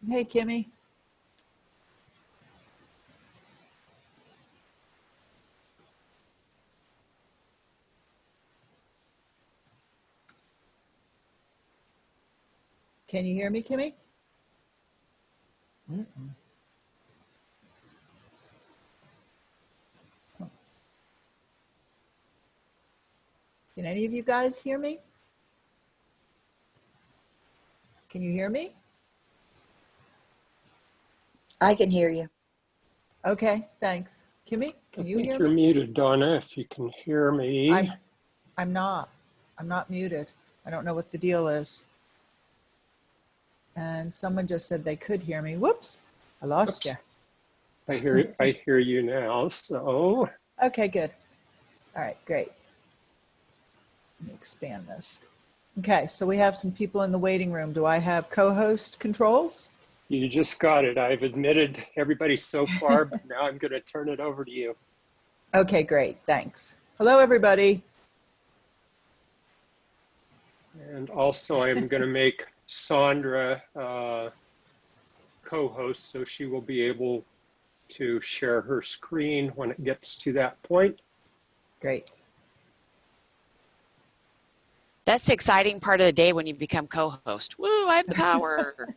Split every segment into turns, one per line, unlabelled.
Hey, Kimmy. Can you hear me, Kimmy? Mm-mm. Can any of you guys hear me? Can you hear me?
I can hear you.
Okay, thanks. Kimmy, can you hear
You're
me?
muted, Donna, if you can hear me.
I'm not muted. I don't know what the deal is. And someone just said they could hear me. Whoops, I lost you.
I hear you now, so.
Okay, good. All right, great. Let me expand this. Okay, so we have some people in the waiting room. Do I have co-host controls?
You just got it. I've admitted everybody so far, but now I'm going to turn it over to you.
Okay, great. Thanks. Hello, everybody.
And also, I'm going to make Sondra co-host, so she will be able to share her screen when it gets to that point.
Great.
That's the exciting part of the day when you become co-host. Woo, I have the power.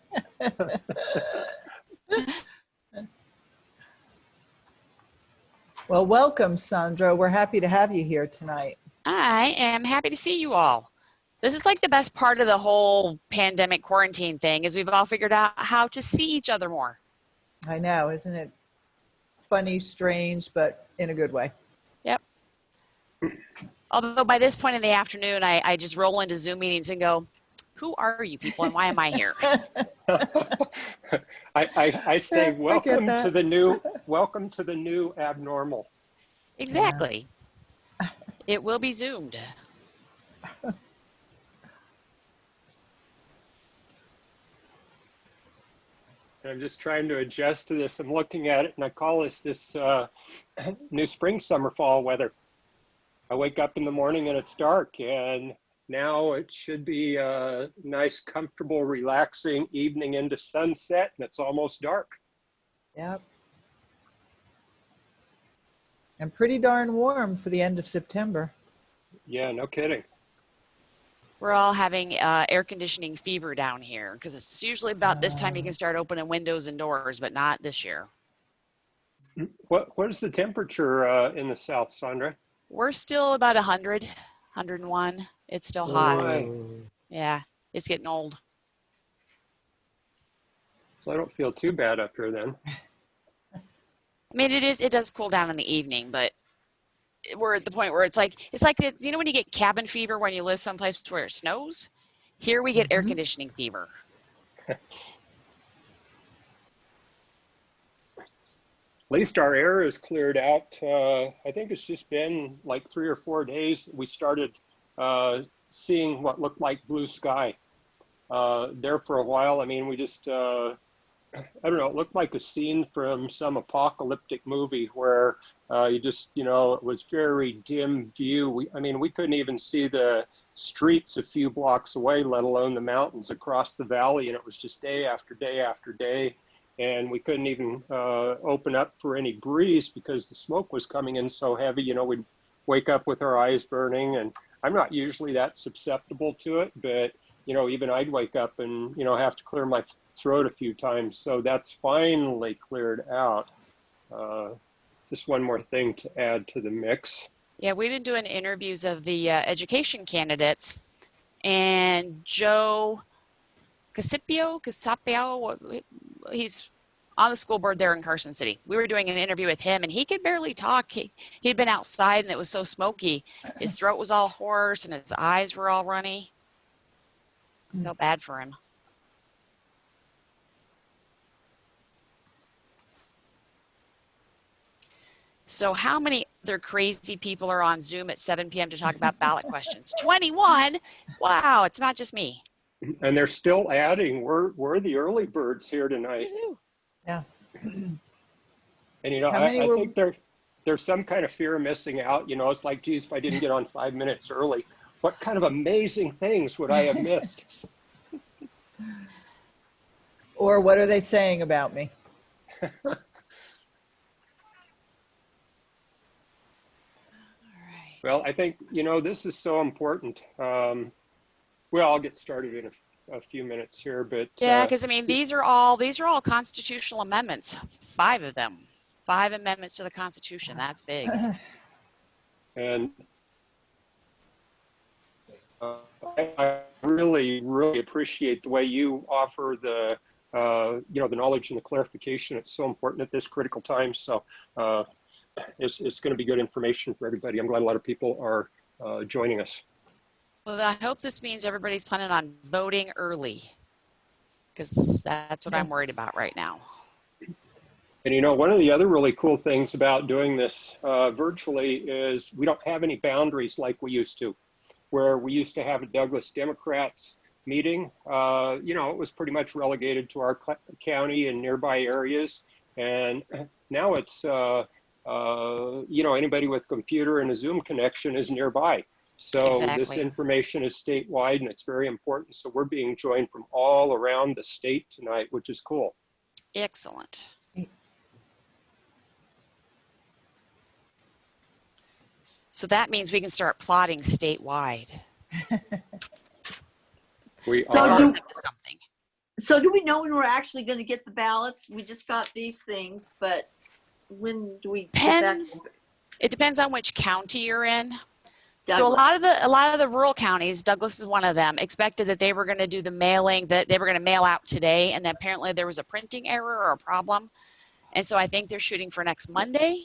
Well, welcome, Sondra. We're happy to have you here tonight.
I am happy to see you all. This is like the best part of the whole pandemic quarantine thing is we've all figured out how to see each other more.
I know, isn't it funny, strange, but in a good way?
Yep. Although by this point in the afternoon, I just roll into Zoom meetings and go, who are you people and why am I here?
I say welcome
that.
to the new abnormal.
Exactly. Yeah. It will be Zoomed.
I'm just trying to adjust to this. I'm looking at it and I call this new spring, summer, fall weather. I wake up in the morning and it's dark, and now it should be a nice, comfortable, relaxing evening into sunset, and it's almost dark.
Yep. And pretty darn warm for the end of September.
Yeah, no kidding.
We're all having air conditioning fever down here because it's usually about this time you can start opening windows and doors, but not this year.
What is the temperature in the south, Sondra?
We're still about 100, 101. It's still hot.
Oh.
Yeah, it's getting old.
So I don't feel too bad up here then.
I mean, it does cool down in the evening, but we're at the point where it's like you know when you get cabin fever when you live someplace where it snows? Here we get air conditioning fever.
At least our air is cleared out. I think it's just been like 3 or 4 days. We started seeing what looked like blue sky there for a while. I mean, we just, I don't know, it looked like a scene from some apocalyptic movie where you just, you know, it was very dim view. We couldn't even see the streets a few blocks away, let alone the mountains across the valley. And it was just day after day after day. And we couldn't even open up for any breeze because the smoke was coming in so heavy. You know, we'd wake up with our eyes burning, and I'm not usually that susceptible to it, but, you know, even I'd wake up and, you know, have to clear my throat a few times. So that's finally cleared out. Just one more thing to add to the mix.
Yeah, we've been doing interviews of the education candidates, and Joe Casapio, he's on the school board there in Carson City. We were doing an interview with him, and he could barely talk. He'd been outside, and it was so smoky. His throat was all hoarse, and his eyes were all runny. I felt bad for him. So how many other crazy people are on Zoom at 7 p.m. to talk about ballot questions? 21? Wow, it's not just me.
And they're still adding. We're the early birds here tonight.
Yeah.
And, you know, I think there's some kind of fear of missing out. You know, it's like, geez, if I didn't get on 5 minutes early, what kind of amazing things would I have missed?
Or what are they saying about me?
All right.
Well, I think, this is so important. Well, I'll get started in a few minutes here, but
Yeah, because I mean, these are all constitutional amendments. 5 of them. 5 amendments to the Constitution. That's big.
and I really, really appreciate the way you offer the the knowledge and the clarification. It's so important at this critical time. So it's going to be good information for everybody. I'm glad a lot of people are joining us.
Well, I hope this means everybody's planning on voting early, because that's what I'm worried about right now.
And one of the other really cool things about doing this virtually is we don't have any boundaries like we used to, where we used to have a Douglas Democrats meeting. It was pretty much relegated to our county and nearby areas. And now it's, anybody with a computer and a Zoom connection is nearby. So
Exactly.
This information is statewide and it's very important. So we're being joined from all around the state tonight, which is cool.
Excellent. So that means we can start plotting statewide.
We
So
are.
do-
Something.
So do we know when we're actually going to get the ballots? We just got these things, but when do we get that?
Depends. It depends on which county you're in. So
Douglas.
a lot of the rural counties, Douglas is one of them, expected that they were going to do the mailing, that they were going to mail out today, and then apparently there was a printing error or a problem, and so I think they're shooting for next Monday.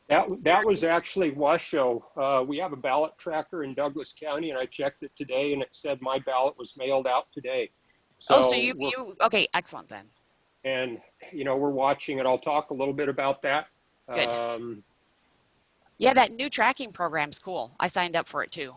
That was actually Washoe. We have a ballot tracker in Douglas County, and I checked it today, and it said my ballot was mailed out today.
So you okay? Excellent then.
And we're watching it. I'll talk a little bit about that.
Good. Yeah, that new tracking program's cool. I signed up for it too.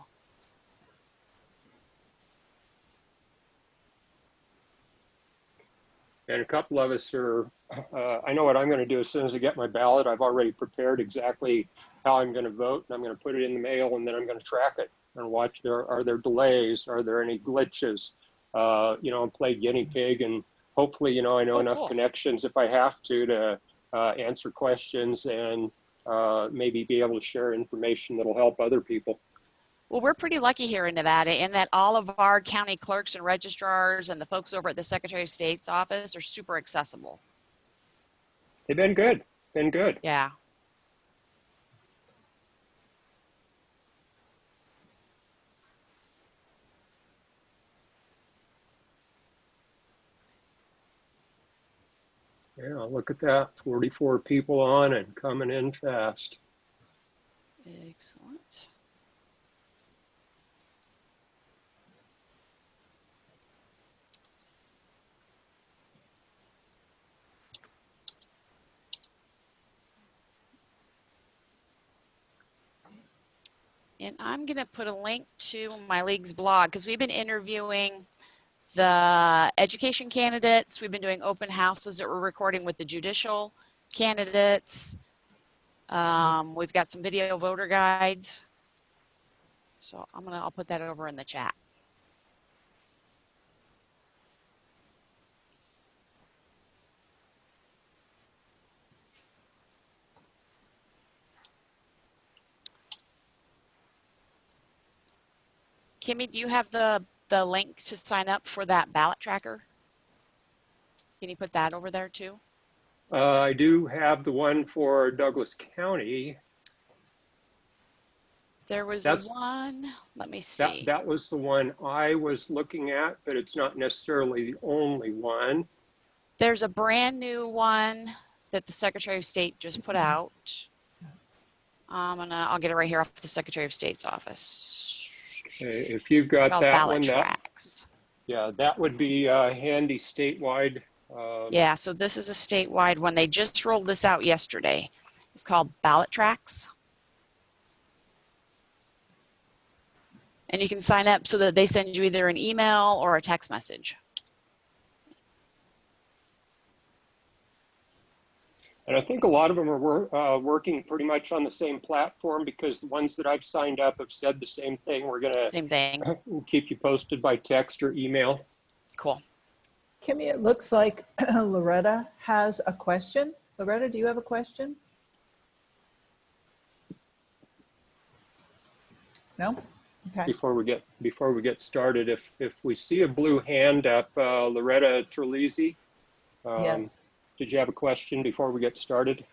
And a couple of us are, I know what I'm going to do as soon as I get my ballot. I've already prepared exactly how I'm going to vote, and I'm going to put it in the mail, and then I'm going to track it and watch are there delays? Are there any glitches? And play guinea pig, and hopefully, I know enough
cool.
connections if I have to answer questions and maybe be able to share information that'll help other people.
Well, we're pretty lucky here in Nevada in that all of our county clerks and registrars and the folks over at the Secretary of State's office are super accessible.
They've been good. Been good.
Yeah.
Yeah, look at that. 44 people on and coming in fast.
Excellent. And I'm going to put a link to my league's blog because we've been interviewing the education candidates. We've been doing open houses that we're recording with the judicial candidates. We've got some video voter guides. So I'll put that over in the chat. Kimmy, do you have the link to sign up for that ballot tracker? Can you put that over there too?
I do have the one for Douglas County.
There was one, let me see.
That was the one I was looking at, but it's not necessarily the only one.
There's a brand new one that the Secretary of State just put out. I'll get it right here off the Secretary of State's office.
If you've got that
ballot
one,
tracks.
that would be handy statewide.
Yeah, so this is a statewide one. They just rolled this out yesterday. It's called Ballot Tracks. And you can sign up so that they send you either an email or a text message.
And I think a lot of them are working pretty much on the same platform because the ones that I've signed up have said the same thing. We're going to
Same thing.
keep you posted by text or email.
Cool.
Kimmy, it looks like Loretta has a question. Loretta, do you have a question? No? Okay.
Before we get started, if we see a blue hand up, Loretta Terlizzi,
Yes.
did you have a question before we get started?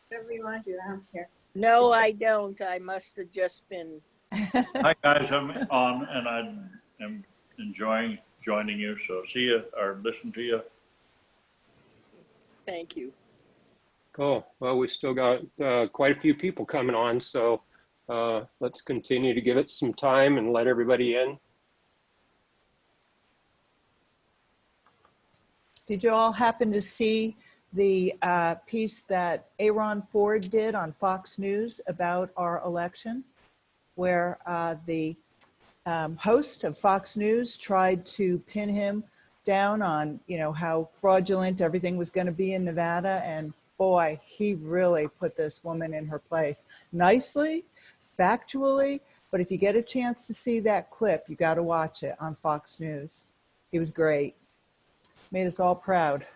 Whatever you want to do, I don't care.
No, I don't. I must have just been.
Hi, guys. I'm on and I am enjoying joining you. So see you or listen to you.
Thank you.
Cool. Well, we still got quite a few people coming on, so let's continue to give it some time and let everybody in.
Did you all happen to see the piece that Aaron Ford did on Fox News about our election, where the host of Fox News tried to pin him down on, you know, how fraudulent everything was going to be in Nevada, and boy, he really put this woman in her place nicely, factually. But if you get a chance to see that clip, you got to watch it on Fox News. He was great. Made us all proud.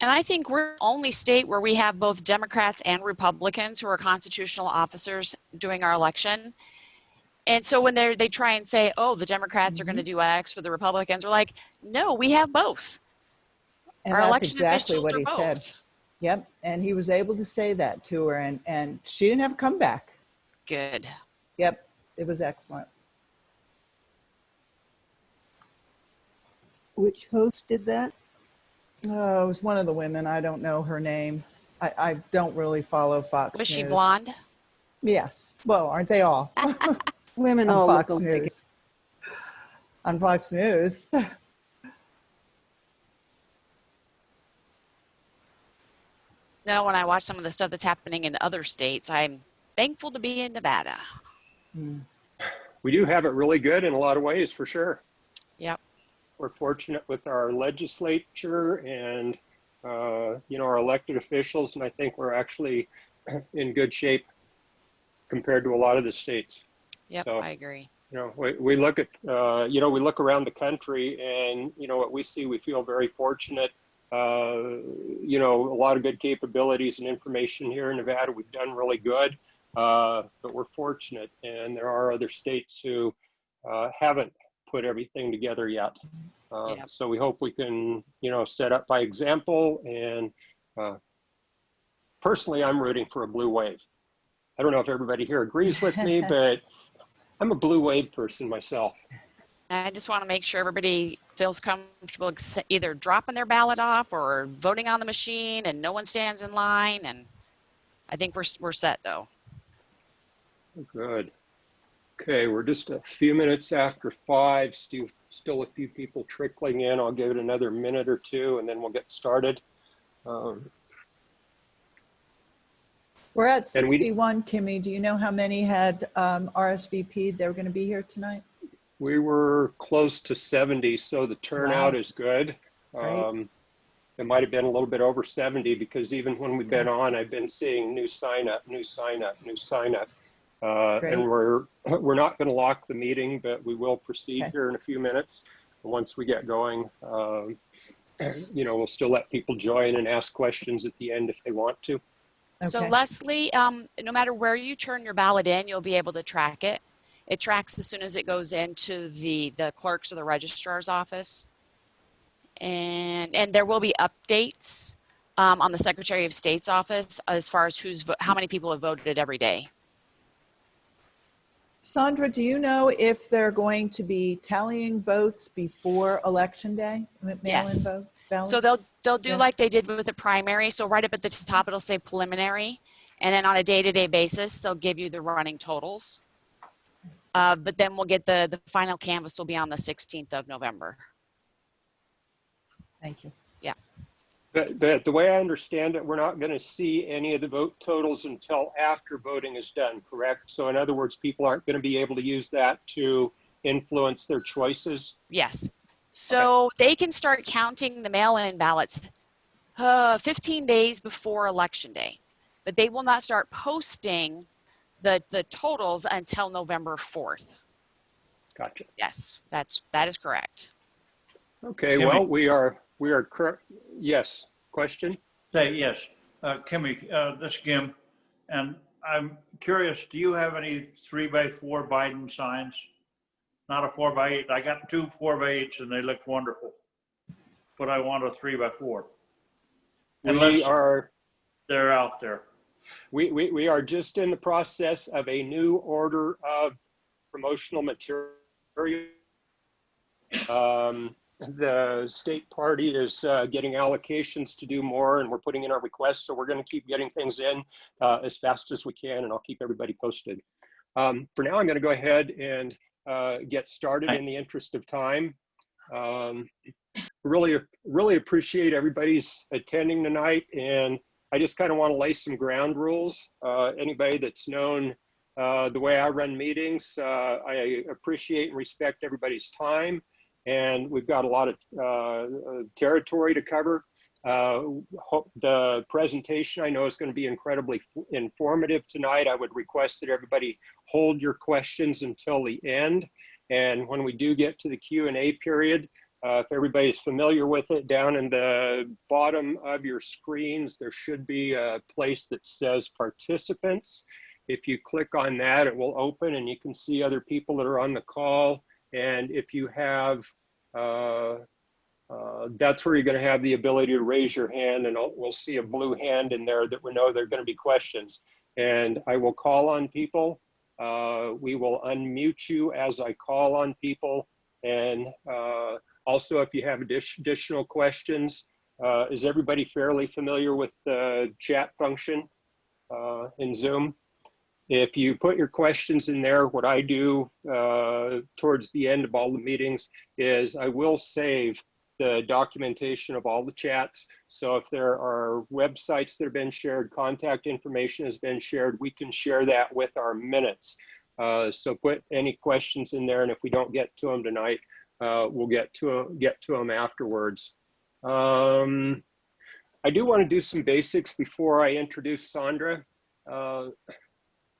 And I think we're the only state where we have both Democrats and Republicans who are constitutional officers doing our election. And so when they try and say, oh, the Democrats are going to do X for the Republicans, we're like, no, we have both.
And
Our
that's
election
exactly
officials
what
are
he said.
both.
Yep. And he was able to say that to her, and she didn't have a comeback.
Good.
Yep. It was excellent.
Which host did that?
Oh, it was one of the women. I don't know her name. I don't really follow Fox
Was
News.
she blonde?
Yes. Well, aren't they all?
Women
On
all
Fox
look alike.
News. On Fox News.
No, when I watch some of the stuff that's happening in other states, I'm thankful to be in Nevada.
We do have it really good in a lot of ways, for sure.
Yep.
We're fortunate with our legislature and you know, our elected officials, and I think we're actually in good shape compared to a lot of the states.
Yep,
So,
I agree.
you know, we look at you know, we look around the country, and you know what we see, we feel very fortunate. You know, a lot of good capabilities and information here in Nevada. We've done really good, but we're fortunate, and there are other states who haven't put everything together yet.
Yep.
So we hope we can, you know, set up by example. And personally, I'm rooting for a blue wave. I don't know if everybody here agrees with me, but I'm a blue wave person myself.
I just want to make sure everybody feels comfortable either dropping their ballot off or voting on the machine, and no one stands in line. And I think we're set though.
Good. Okay, we're just a few minutes after 5. Still a few people trickling in. I'll give it another minute or two, and then we'll get started.
We're at
And we-
61, Kimmy. Do you know how many had RSVP'd they were going to be here tonight?
We were close to 70, so the turnout
Wow.
is good.
Great.
It might have been a little bit over 70, because even when we've been on, I've been seeing new sign up, new sign up, new sign up.
Great.
And we're not going to lock the meeting, but we will proceed
Okay.
here in a few minutes. Once we get going, you know, we'll still let people join and ask questions at the end if they want to.
So
Okay.
Leslie, no matter where you turn your ballot in, you'll be able to track it. It tracks as soon as it goes into the clerk's or the registrar's office. And there will be updates on the Secretary of State's office as far as how many people have voted every day.
Sondra, do you know if they're going to be tallying votes before Election Day? Mail-in
Yes.
vote, ballots?
So they'll do
Yeah.
like they did with the primary. So right up at the top, it'll say preliminary. And then on a day-to-day basis, they'll give you the running totals. But then we'll get the final canvas will be on the 16th of November.
Thank you.
But the way I understand it, we're not going to see any of the vote totals until after voting is done, correct? So in other words, people aren't going to be able to use that to influence their choices.
Yes. So they can start counting the mail-in ballots 15 days before Election Day. But they will not start posting the totals until November 4th.
Gotcha.
Yes, that is correct.
Okay,
Kimmy.
well, we are current. Yes, question?
Say yes. Kimmy, this is Kim, and I'm curious, do you have any 3x4 Biden signs? Not a 4x8. I got two 4x8s and they look wonderful, but I want a 3x4.
We are
They're out there.
we are just in the process of a new order of promotional material. The state party is getting allocations to do more, and we're putting in our requests. So we're going to keep getting things in as fast as we can, and I'll keep everybody posted. For now, I'm going to go ahead and get started in the interest of time. Really appreciate everybody's attending tonight, and I just kind of want to lay some ground rules. Anybody that's known the way I run meetings, I appreciate and respect everybody's time. And we've got a lot of territory to cover. The presentation I know is going to be incredibly informative tonight. I would request that everybody hold your questions until the end. And when we do get to the Q&A period, if everybody's familiar with it, down in the bottom of your screens, there should be a place that says participants. If you click on that, it will open and you can see other people that are on the call. And if you have, that's where you're going to have the ability to raise your hand, and we'll see a blue hand in there that we know there are going to be questions. And I will call on people. We will unmute you as I call on people. And also, if you have additional questions, is everybody fairly familiar with the chat function in Zoom? If you put your questions in there, what I do towards the end of all the meetings is I will save the documentation of all the chats. So if there are websites that have been shared, contact information has been shared, we can share that with our minutes. So put any questions in there, and if we don't get to them tonight, we'll get to them afterwards. I do want to do some basics before I introduce Sondra.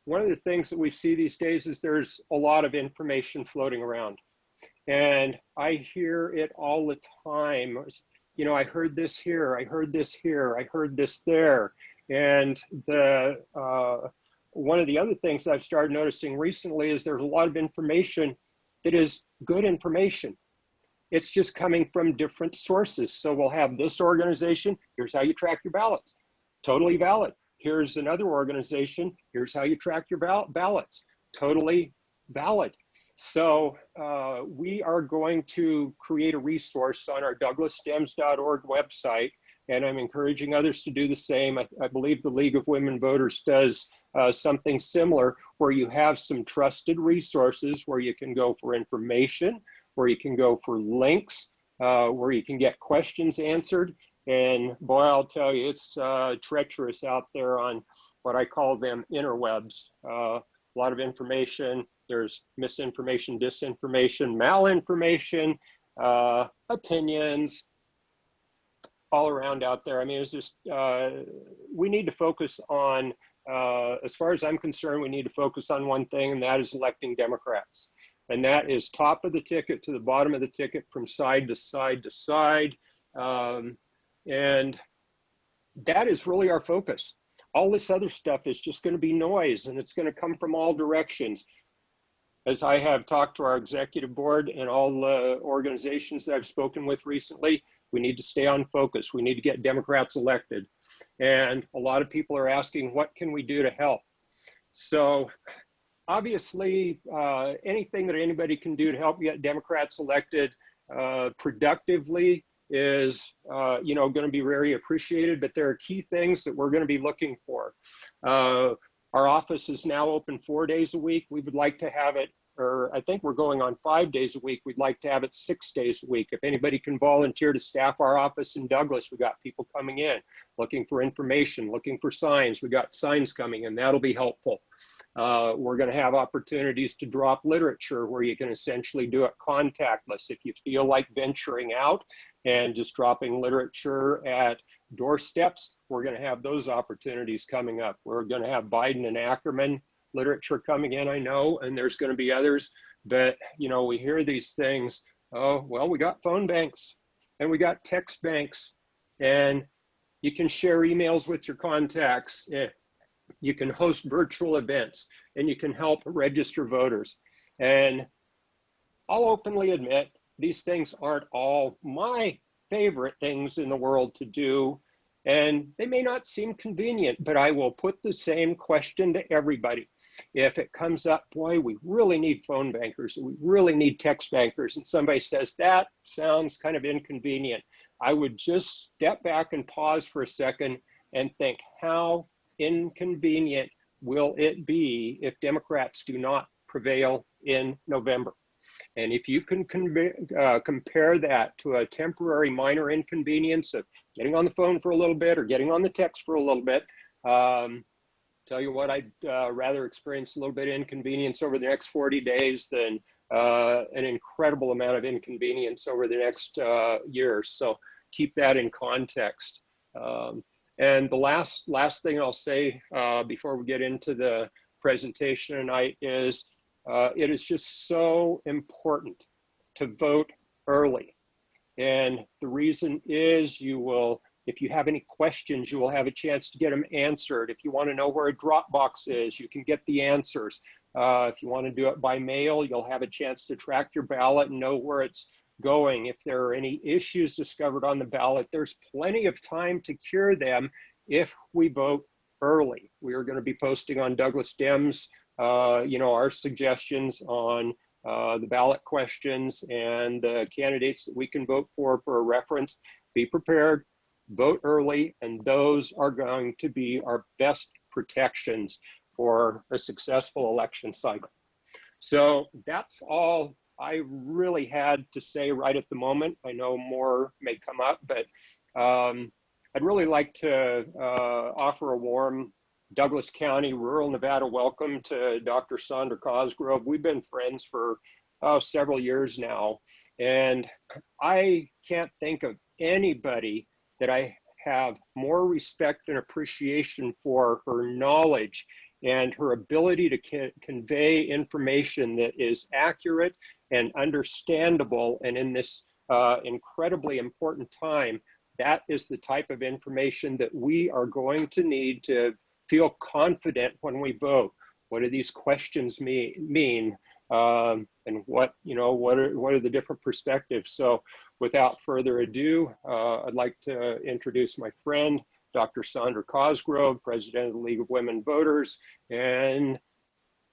One of the things that we see these days is there's a lot of information floating around. And I hear it all the time. You know, I heard this here, I heard this here, I heard this there. And one of the other things that I've started noticing recently is there's a lot of information that is good information. It's just coming from different sources. So we'll have this organization, here's how you track your ballots. Totally valid. Here's another organization, here's how you track your ballots. Totally valid. So we are going to create a resource on our douglasdems.org website, and I'm encouraging others to do the same. I believe the League of Women Voters does something similar, where you have some trusted resources where you can go for information, where you can go for links, where you can get questions answered. And boy, I'll tell you, it's treacherous out there on what I call them interwebs. A lot of information. There's misinformation, disinformation, malinformation, opinions, all around out there. I mean, it's just, we need to focus on, as far as I'm concerned, we need to focus on one thing, and that is electing Democrats. And that is top of the ticket to the bottom of the ticket, from side to side to side. And that is really our focus. All this other stuff is just going to be noise, and it's going to come from all directions. As I have talked to our executive board and all the organizations that I've spoken with recently, we need to stay on focus. We need to get Democrats elected. And a lot of people are asking, what can we do to help? So obviously, anything that anybody can do to help get Democrats elected productively is going to be very appreciated, but there are key things that we're going to be looking for. Our office is now open 4 days a week. We would like to have it, or I think we're going on 5 days a week. We'd like to have it 6 days a week. If anybody can volunteer to staff our office in Douglas, we got people coming in, looking for information, looking for signs. We got signs coming in, that'll be helpful. We're going to have opportunities to drop literature where you can essentially do it contactless. If you feel like venturing out and just dropping literature at doorsteps, we're going to have those opportunities coming up. We're going to have Biden and Ackerman literature coming in, I know, and there's going to be others. But, you know, we hear these things. Oh, well, we got phone banks and we got text banks, and you can share emails with your contacts. You can host virtual events, and you can help register voters. And I'll openly admit, these things aren't all my favorite things in the world to do, and they may not seem convenient, but I will put the same question to everybody. If it comes up, boy, we really need phone bankers, we really need text bankers, and somebody says, that sounds kind of inconvenient, I would just step back and pause for a second and think, how inconvenient will it be if Democrats do not prevail in November? And if you can compare that to a temporary minor inconvenience of getting on the phone for a little bit or getting on the text for a little bit, tell you what, I'd rather experience a little bit of inconvenience over the next 40 days than an incredible amount of inconvenience over the next year. So keep that in context. And the last thing I'll say before we get into the presentation tonight is it is just so important to vote early. And the reason is if you have any questions, you will have a chance to get them answered. If you want to know where a drop box is, you can get the answers. If you want to do it by mail, you'll have a chance to track your ballot and know where it's going. If there are any issues discovered on the ballot, there's plenty of time to cure them if we vote early. We are going to be posting on Douglas Dems, our suggestions on the ballot questions and the candidates that we can vote for a reference. Be prepared, vote early, and those are going to be our best protections for a successful election cycle. So that's all I really had to say right at the moment. I know more may come up, but I'd really like to offer a warm Douglas County, rural Nevada welcome to Dr. Sondra Cosgrove. We've been friends for several years now, and I can't think of anybody that I have more respect and appreciation for her knowledge and her ability to convey information that is accurate and understandable. And in this incredibly important time, that is the type of information that we are going to need to feel confident when we vote. What do these questions mean? And what are the different perspectives? So without further ado, I'd like to introduce my friend, Dr. Sondra Cosgrove, President of the League of Women Voters, and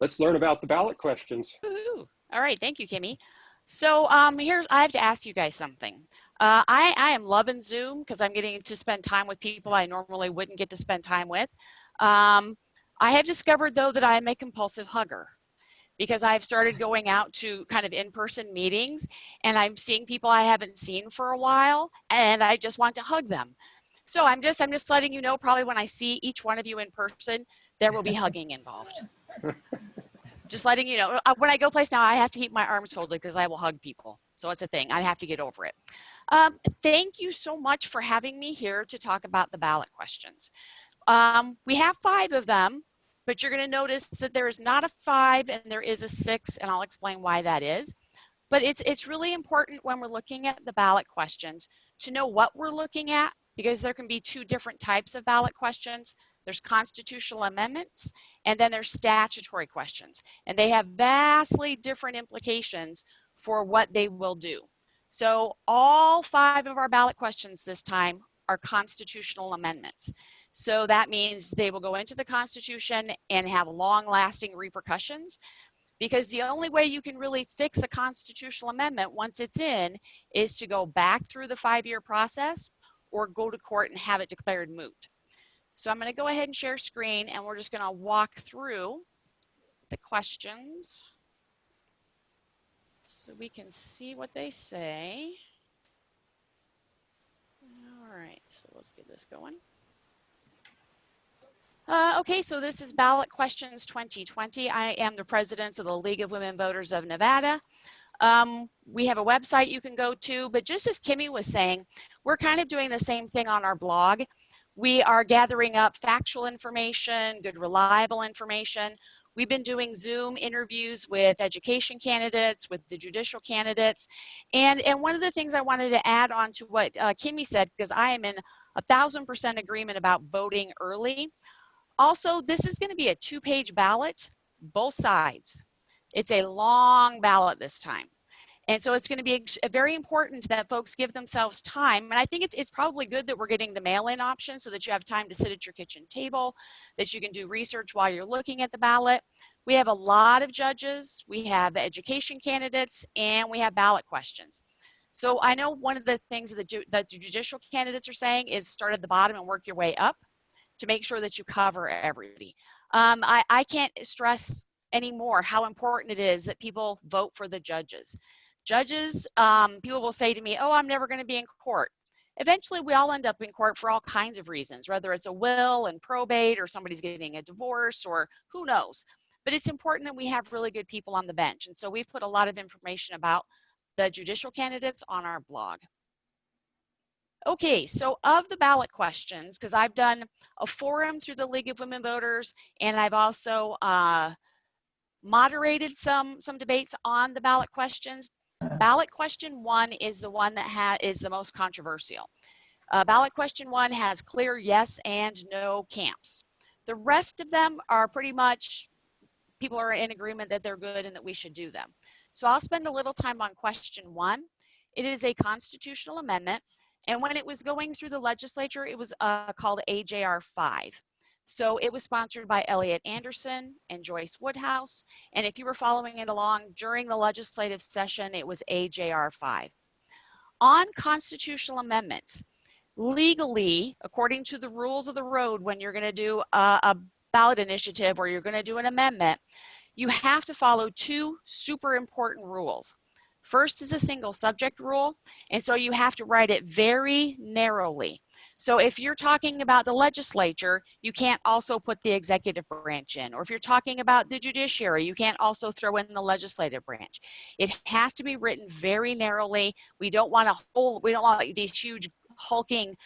let's learn about the ballot questions.
Woohoo. All right, thank you, Kimmy. So I have to ask you guys something. I am loving Zoom because I'm getting to spend time with people I normally wouldn't get to spend time with. I have discovered, though, that I am a compulsive hugger because I've started going out to kind of in-person meetings, and I'm seeing people I haven't seen for a while, and I just want to hug them. So I'm just letting you know, probably when I see each one of you in person, there will be hugging involved. Just letting you know. When I go place now, I have to keep my arms folded because I will hug people. So it's a thing. I have to get over it. Thank you so much for having me here to talk about the ballot questions. We have 5 of them, but you're going to notice that there is not a 5 and there is a 6, and I'll explain why that is. But it's really important when we're looking at the ballot questions to know what we're looking at, because there can be 2 different types of ballot questions. There's constitutional amendments, and then there's statutory questions, and they have vastly different implications for what they will do. So all 5 of our ballot questions this time are constitutional amendments. So that means they will go into the Constitution and have long-lasting repercussions, because the only way you can really fix a constitutional amendment once it's in is to go back through the 5-year process or go to court and have it declared moot. So I'm going to go ahead and share screen, and we're just going to walk through the questions so we can see what they say. All right, so let's get this going. Okay, so this is Ballot Questions 2020. I am the president of the League of Women Voters of Nevada. We have a website you can go to, but just as Kimmy was saying, we're kind of doing the same thing on our blog. We are gathering up factual information, good, reliable information. We've been doing Zoom interviews with education candidates, with the judicial candidates. And one of the things I wanted to add on to what Kimmy said, because I am in 1,000% agreement about voting early. Also, this is going to be a 2-page ballot, both sides. It's a long ballot this time. And so it's going to be very important that folks give themselves time. And I think it's probably good that we're getting the mail-in option so that you have time to sit at your kitchen table, that you can do research while you're looking at the ballot. We have a lot of judges, we have education candidates, and we have ballot questions. So I know one of the things that the judicial candidates are saying is start at the bottom and work your way up to make sure that you cover everybody. I can't stress anymore how important it is that people vote for the judges. Judges, people will say to me, oh, I'm never going to be in court. Eventually, we all end up in court for all kinds of reasons, whether it's a will and probate or somebody's getting a divorce or who knows. But it's important that we have really good people on the bench. And so we've put a lot of information about the judicial candidates on our blog. Okay, so of the ballot questions, because I've done a forum through the League of Women Voters, and I've also moderated some debates on the ballot questions. Ballot question 1 is the one that is the most controversial. Ballot question 1 has clear yes and no camps. The rest of them are pretty much, people are in agreement that they're good and that we should do them. So I'll spend a little time on question 1. It is a constitutional amendment. And when it was going through the legislature, it was called AJR 5. So it was sponsored by Elliot Anderson and Joyce Woodhouse. And if you were following it along during the legislative session, it was AJR 5. On constitutional amendments, legally, according to the rules of the road, when you're going to do a ballot initiative or you're going to do an amendment, you have to follow 2 super important rules. First is a single subject rule, and so you have to write it very narrowly. So if you're talking about the legislature, you can't also put the executive branch in. Or if you're talking about the judiciary, you can't also throw in the legislative branch. It has to be written very narrowly. We don't want these huge hulking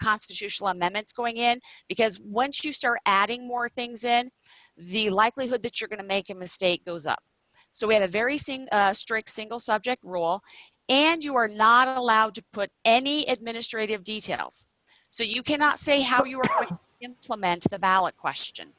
constitutional amendments going in, because once you start adding more things in, the likelihood that you're going to make a mistake goes up. So we have a very strict single subject rule, and you are not allowed to put any administrative details. So you cannot say how you are going to implement the ballot question.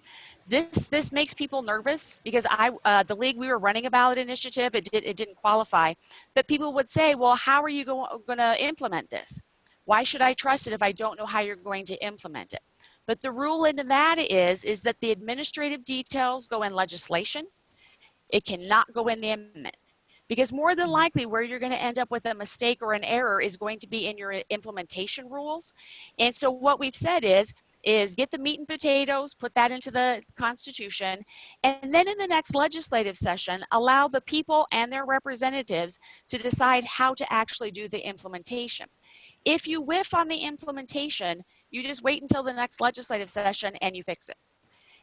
This makes people nervous, because the league, we were running a ballot initiative, it didn't qualify, but people would say, well, how are you going to implement this? Why should I trust it if I don't know how you're going to implement it? But the rule in Nevada is that the administrative details go in legislation. It cannot go in the amendment, because more than likely where you're going to end up with a mistake or an error is going to be in your implementation rules. And so what we've said is get the meat and potatoes, put that into the Constitution, and then in the next legislative session, allow the people and their representatives to decide how to actually do the implementation. If you whiff on the implementation, you just wait until the next legislative session and you fix it.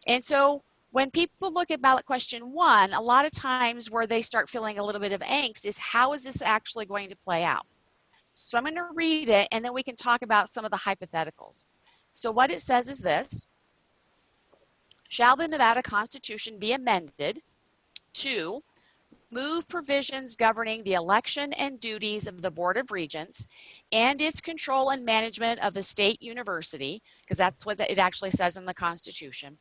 And so when people look at ballot question 1, a lot of times where they start feeling a little bit of angst is, how is this actually going to play out? So I'm going to read it, and then we can talk about some of the hypotheticals. So what it says is this: shall the Nevada Constitution be amended to move provisions governing the election and duties of the Board of Regents and its control and management of the state university, because that's what it actually says in the Constitution,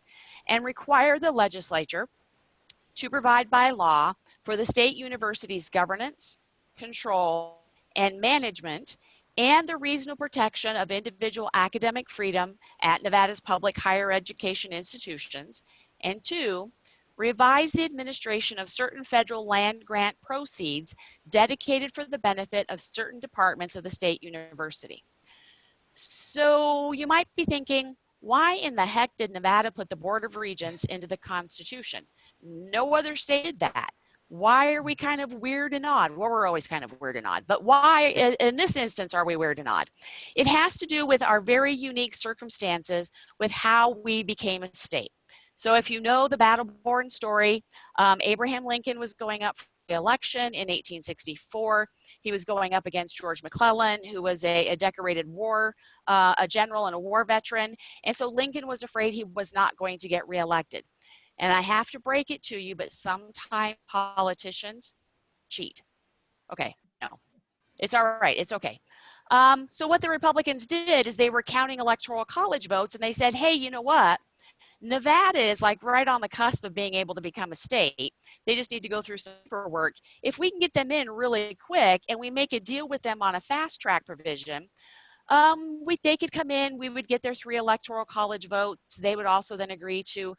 and require the legislature to provide by law for the state university's governance, control, and management, and the reasonable protection of individual academic freedom at Nevada's public higher education institutions, and 2, revise the administration of certain federal land grant proceeds dedicated for the benefit of certain departments of the state university. So you might be thinking, why in the heck did Nevada put the Board of Regents into the Constitution? No other state did that. Why are we kind of weird and odd? Well, we're always kind of weird and odd, but why in this instance are we weird and odd? It has to do with our very unique circumstances with how we became a state. So if you know the battle-born story, Abraham Lincoln was going up election in 1864. He was going up against George McClellan, who was a decorated a general and a war veteran. And so Lincoln was afraid he was not going to get reelected. And I have to break it to you, but sometimes politicians cheat. Okay, no, it's all right. It's okay. So what the Republicans did is they were counting electoral college votes, and they said, hey, you know what? Nevada is like right on the cusp of being able to become a state. They just need to go through some paperwork. If we can get them in really quick and we make a deal with them on a fast track provision, they could come in, we would get their 3 electoral college votes. They would also then agree to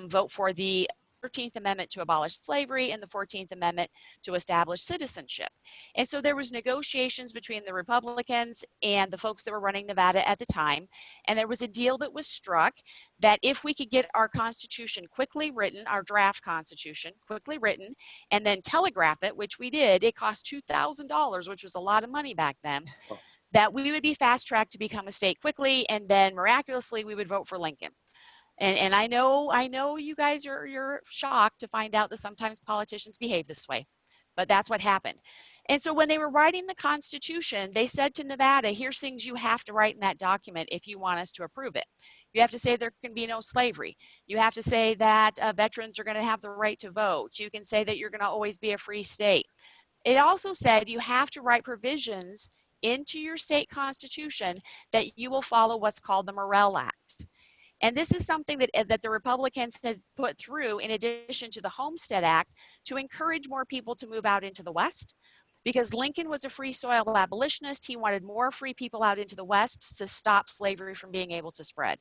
vote for the 13th Amendment to abolish slavery and the 14th Amendment to establish citizenship. And so there was negotiations between the Republicans and the folks that were running Nevada at the time. And there was a deal that was struck that if we could get our Constitution quickly written, our draft Constitution quickly written, and then telegraph it, which we did, it cost $2,000, which was a lot of money back then, that we would be fast-tracked to become a state quickly, and then miraculously we would vote for Lincoln. And I know you guys you're shocked to find out that sometimes politicians behave this way, but that's what happened. And so when they were writing the Constitution, they said to Nevada, here's things you have to write in that document if you want us to approve it. You have to say there can be no slavery. You have to say that veterans are going to have the right to vote. You can say that you're going to always be a free state. It also said you have to write provisions into your state constitution that you will follow what's called the Morel Act. And this is something that the Republicans had put through in addition to the Homestead Act to encourage more people to move out into the West. Because Lincoln was a free soil abolitionist, he wanted more free people out into the West to stop slavery from being able to spread.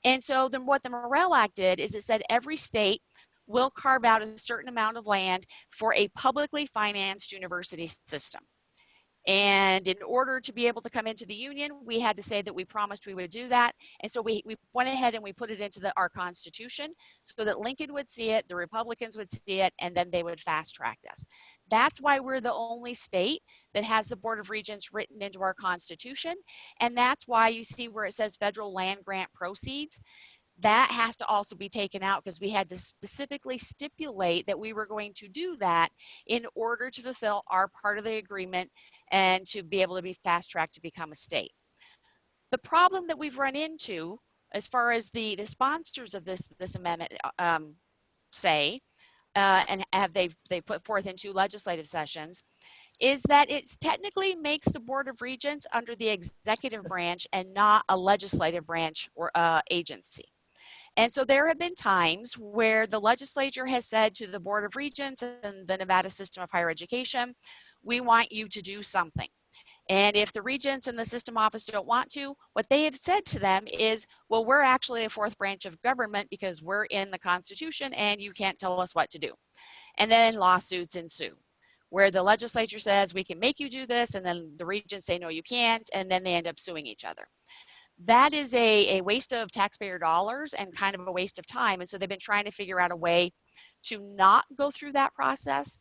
And so then what the Morel Act did is it said every state will carve out a certain amount of land for a publicly financed university system. And in order to be able to come into the Union, we had to say that we promised we would do that. And so we went ahead and we put it into our Constitution so that Lincoln would see it, the Republicans would see it, and then they would fast track us. That's why we're the only state that has the Board of Regents written into our Constitution. And that's why you see where it says federal land grant proceeds. That has to also be taken out because we had to specifically stipulate that we were going to do that in order to fulfill our part of the agreement and to be able to be fast-tracked to become a state. The problem that we've run into as far as the sponsors of this amendment say, and they put forth in 2 legislative sessions, is that it technically makes the Board of Regents under the executive branch and not a legislative branch or agency. And so there have been times where the legislature has said to the Board of Regents and the Nevada System of Higher Education, we want you to do something. And if the regents and the system office don't want to, what they have said to them is, well, we're actually a 4th branch of government because we're in the Constitution and you can't tell us what to do. And then lawsuits ensue, where the legislature says we can make you do this, and then the regents say, no, you can't, and then they end up suing each other. That is a waste of taxpayer dollars and kind of a waste of time. And so they've been trying to figure out a way to not go through that process.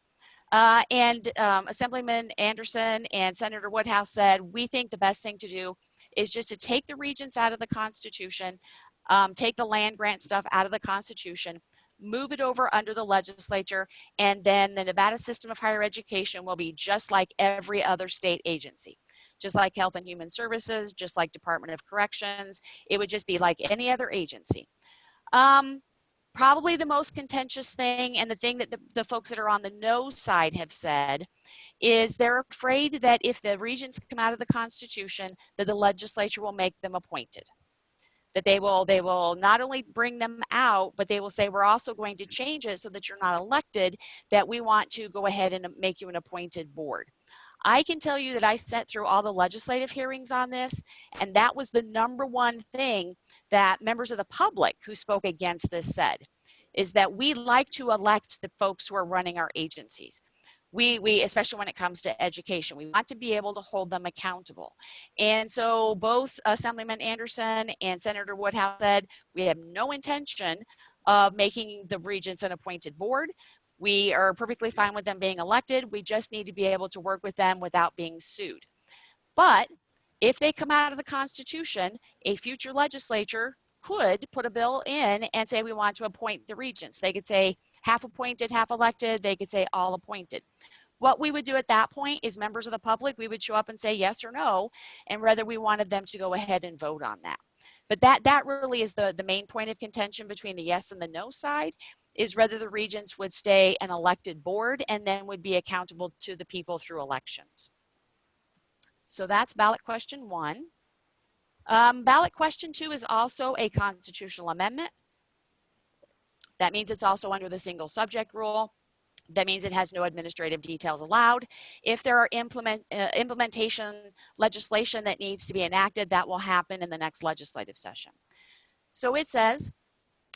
Assemblyman Anderson and Senator Woodhouse said, we think the best thing to do is just to take the regents out of the Constitution, take the land grant stuff out of the Constitution, move it over under the legislature, and then the Nevada System of Higher Education will be just like every other state agency. Just like Health and Human Services, just like Department of Corrections. It would just be like any other agency. Probably the most contentious thing, and the thing that the folks that are on the no side have said, is they're afraid that if the regents come out of the Constitution, that the legislature will make them appointed. That they will not only bring them out, but they will say, we're also going to change it so that you're not elected, that we want to go ahead and make you an appointed board. I can tell you that I sat through all the legislative hearings on this, and that was the #1 thing that members of the public who spoke against this said, is that we like to elect the folks who are running our agencies. We especially when it comes to education, we want to be able to hold them accountable. And so both Assemblyman Anderson and Senator Woodhouse said, we have no intention of making the regents an appointed board. We are perfectly fine with them being elected. We just need to be able to work with them without being sued. But if they come out of the Constitution, a future legislature could put a bill in and say we want to appoint the regents. They could say, half appointed, half elected. They could say all appointed. What we would do at that point is members of the public, we would show up and say yes or no, and whether we wanted them to go ahead and vote on that. But that really is the main point of contention between the yes and the no side, is whether the regents would stay an elected board and then would be accountable to the people through elections. So that's ballot question 1. Ballot question 2 is also a constitutional amendment. That means it's also under the single subject rule. That means it has no administrative details allowed. If there are implementation legislation that needs to be enacted, that will happen in the next legislative session. So it says,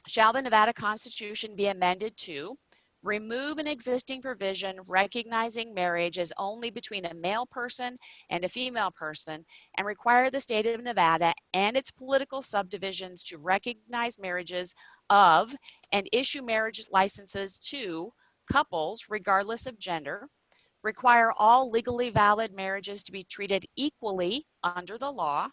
shall the Nevada Constitution be amended to remove an existing provision recognizing marriage as only between a male person and a female person, and require the state of Nevada and its political subdivisions to recognize marriages of and issue marriage licenses to couples regardless of gender, require all legally valid marriages to be treated equally under the law,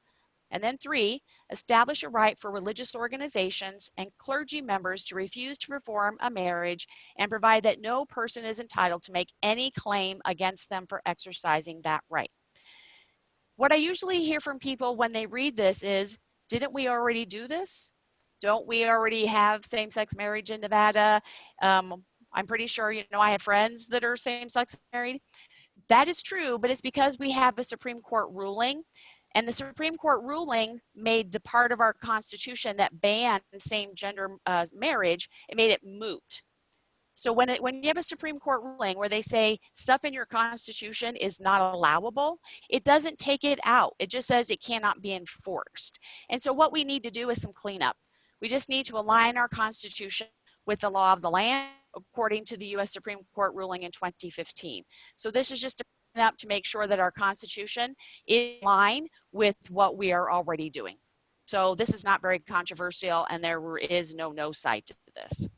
and then 3, establish a right for religious organizations and clergy members to refuse to perform a marriage and provide that no person is entitled to make any claim against them for exercising that right. What I usually hear from people when they read this is, didn't we already do this? Don't we already have same-sex marriage in Nevada? I'm pretty sure, I have friends that are same-sex married. That is true, but it's because we have a Supreme Court ruling. And the Supreme Court ruling made the part of our Constitution that banned same-gender marriage, it made it moot. So when you have a Supreme Court ruling where they say stuff in your Constitution is not allowable, it doesn't take it out. It just says it cannot be enforced. And so what we need to do is some cleanup. We just need to align our Constitution with the law of the land according to the U.S. Supreme Court ruling in 2015. So this is just up to make sure that our Constitution is in line with what we are already doing. So this is not very controversial, and there is no side to this.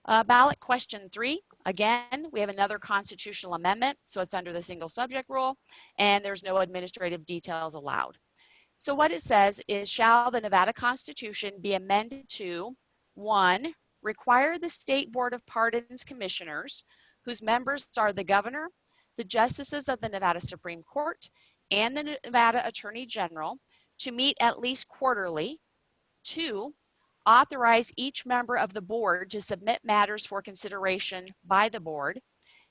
Ballot question 3. Again, we have another constitutional amendment, so it's under the single subject rule, and there's no administrative details allowed. So what it says is, shall the Nevada Constitution be amended to 1, require the State Board of Pardons commissioners, whose members are the governor, the justices of the Nevada Supreme Court, and the Nevada Attorney General, to meet at least quarterly. 2, authorize each member of the board to submit matters for consideration by the board.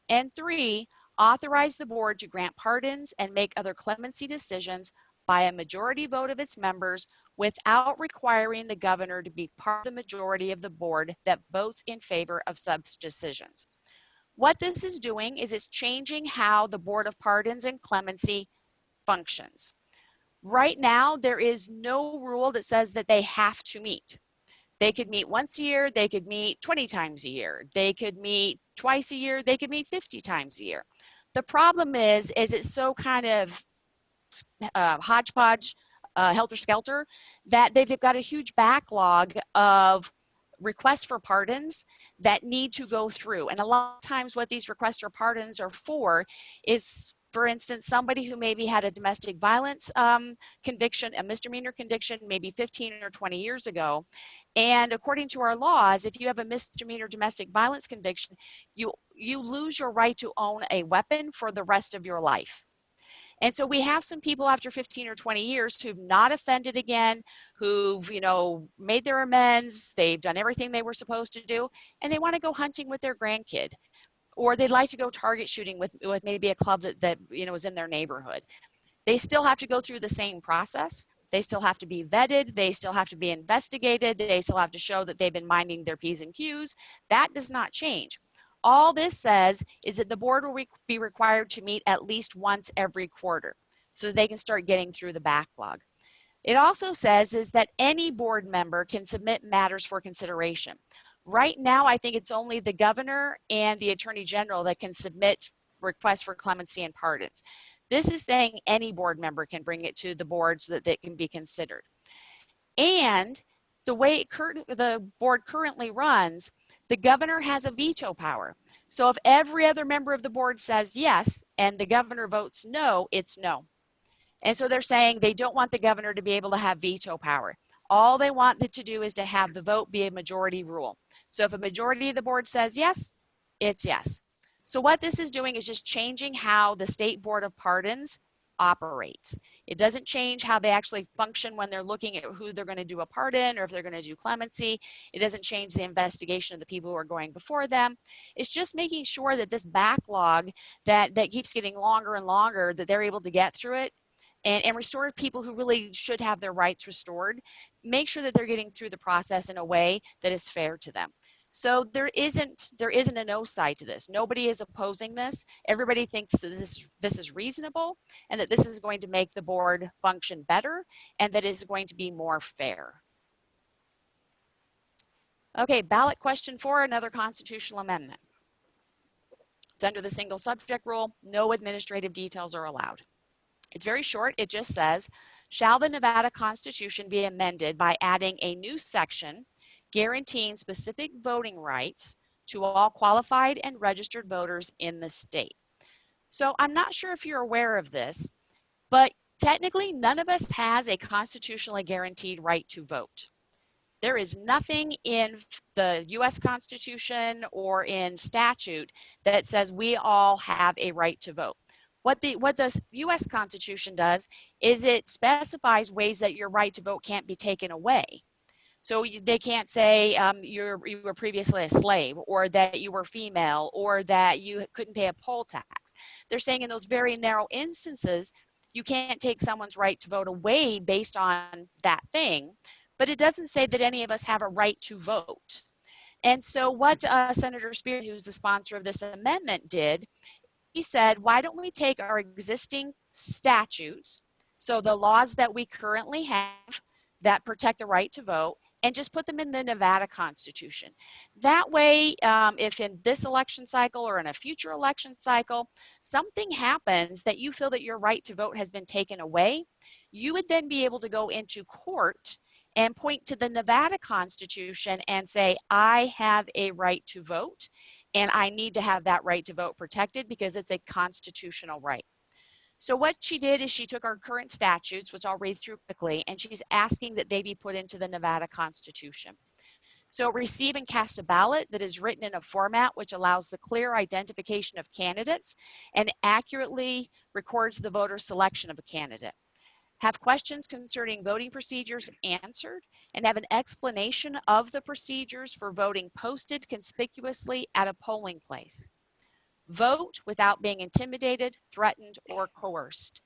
And 3, authorize the board to grant pardons and make other clemency decisions by a majority vote of its members without requiring the governor to be part of the majority of the board that votes in favor of such decisions. What this is doing is it's changing how the Board of Pardons and Clemency functions. Right now, there is no rule that says that they have to meet. They could meet once a year, they could meet 20 times a year, they could meet twice a year, they could meet 50 times a year. The problem is it's so kind of hodgepodge, helter-skelter, that they've got a huge backlog of requests for pardons that need to go through. And a lot of times what these requests for pardons are for is, for instance, somebody who maybe had a domestic violence conviction, a misdemeanor conviction, maybe 15 or 20 years ago. And according to our laws, if you have a misdemeanor domestic violence conviction, you lose your right to own a weapon for the rest of your life. And so we have some people after 15 or 20 years who've not offended again, who've, made their amends, they've done everything they were supposed to do, and they want to go hunting with their grandkid. Or they'd like to go target shooting with maybe a club that is in their neighborhood. They still have to go through the same process. They still have to be vetted. They still have to be investigated. They still have to show that they've been minding their P's and Q's. That does not change. All this says is that the board will be required to meet at least once every quarter so they can start getting through the backlog. It also says is that any board member can submit matters for consideration. Right now, I think it's only the governor and the attorney general that can submit requests for clemency and pardons. This is saying any board member can bring it to the board so that it can be considered. And the way the board currently runs, the governor has a veto power. So if every other member of the board says yes and the governor votes no, it's no. And so they're saying they don't want the governor to be able to have veto power. All they want it to do is to have the vote be a majority rule. So if a majority of the board says yes, it's yes. So what this is doing is just changing how the State Board of Pardons operates. It doesn't change how they actually function when they're looking at who they're going to do a pardon or if they're going to do clemency. It doesn't change the investigation of the people who are going before them. It's just making sure that this backlog that keeps getting longer and longer, that they're able to get through it and restore people who really should have their rights restored. Make sure that they're getting through the process in a way that is fair to them. So there isn't a no side to this. Nobody is opposing this. Everybody thinks that this is reasonable and that this is going to make the board function better and that it's going to be more fair. Okay, ballot question 4, another constitutional amendment. It's under the single subject rule. No administrative details are allowed. It's very short. It just says, shall the Nevada Constitution be amended by adding a new section guaranteeing specific voting rights to all qualified and registered voters in the state? So I'm not sure if you're aware of this, but technically none of us has a constitutionally guaranteed right to vote. There is nothing in the US Constitution or in statute that says we all have a right to vote. What the US Constitution does is it specifies ways that your right to vote can't be taken away. So they can't say you were previously a slave, or that you were female, or that you couldn't pay a poll tax. They're saying in those very narrow instances, you can't take someone's right to vote away based on that thing, but it doesn't say that any of us have a right to vote. And so what Senator Spear, who's the sponsor of this amendment, did, he said, why don't we take our existing statutes, so the laws that we currently have that protect the right to vote, and just put them in the Nevada Constitution. That way, if in this election cycle or in a future election cycle, something happens that you feel that your right to vote has been taken away, you would then be able to go into court and point to the Nevada Constitution and say, I have a right to vote, and I need to have that right to vote protected because it's a constitutional right. So what she did is she took our current statutes, which I'll read through quickly, and she's asking that they be put into the Nevada Constitution. So receive and cast a ballot that is written in a format which allows the clear identification of candidates and accurately records the voter selection of a candidate. Have questions concerning voting procedures answered, and have an explanation of the procedures for voting posted conspicuously at a polling place. Vote without being intimidated, threatened, or coerced.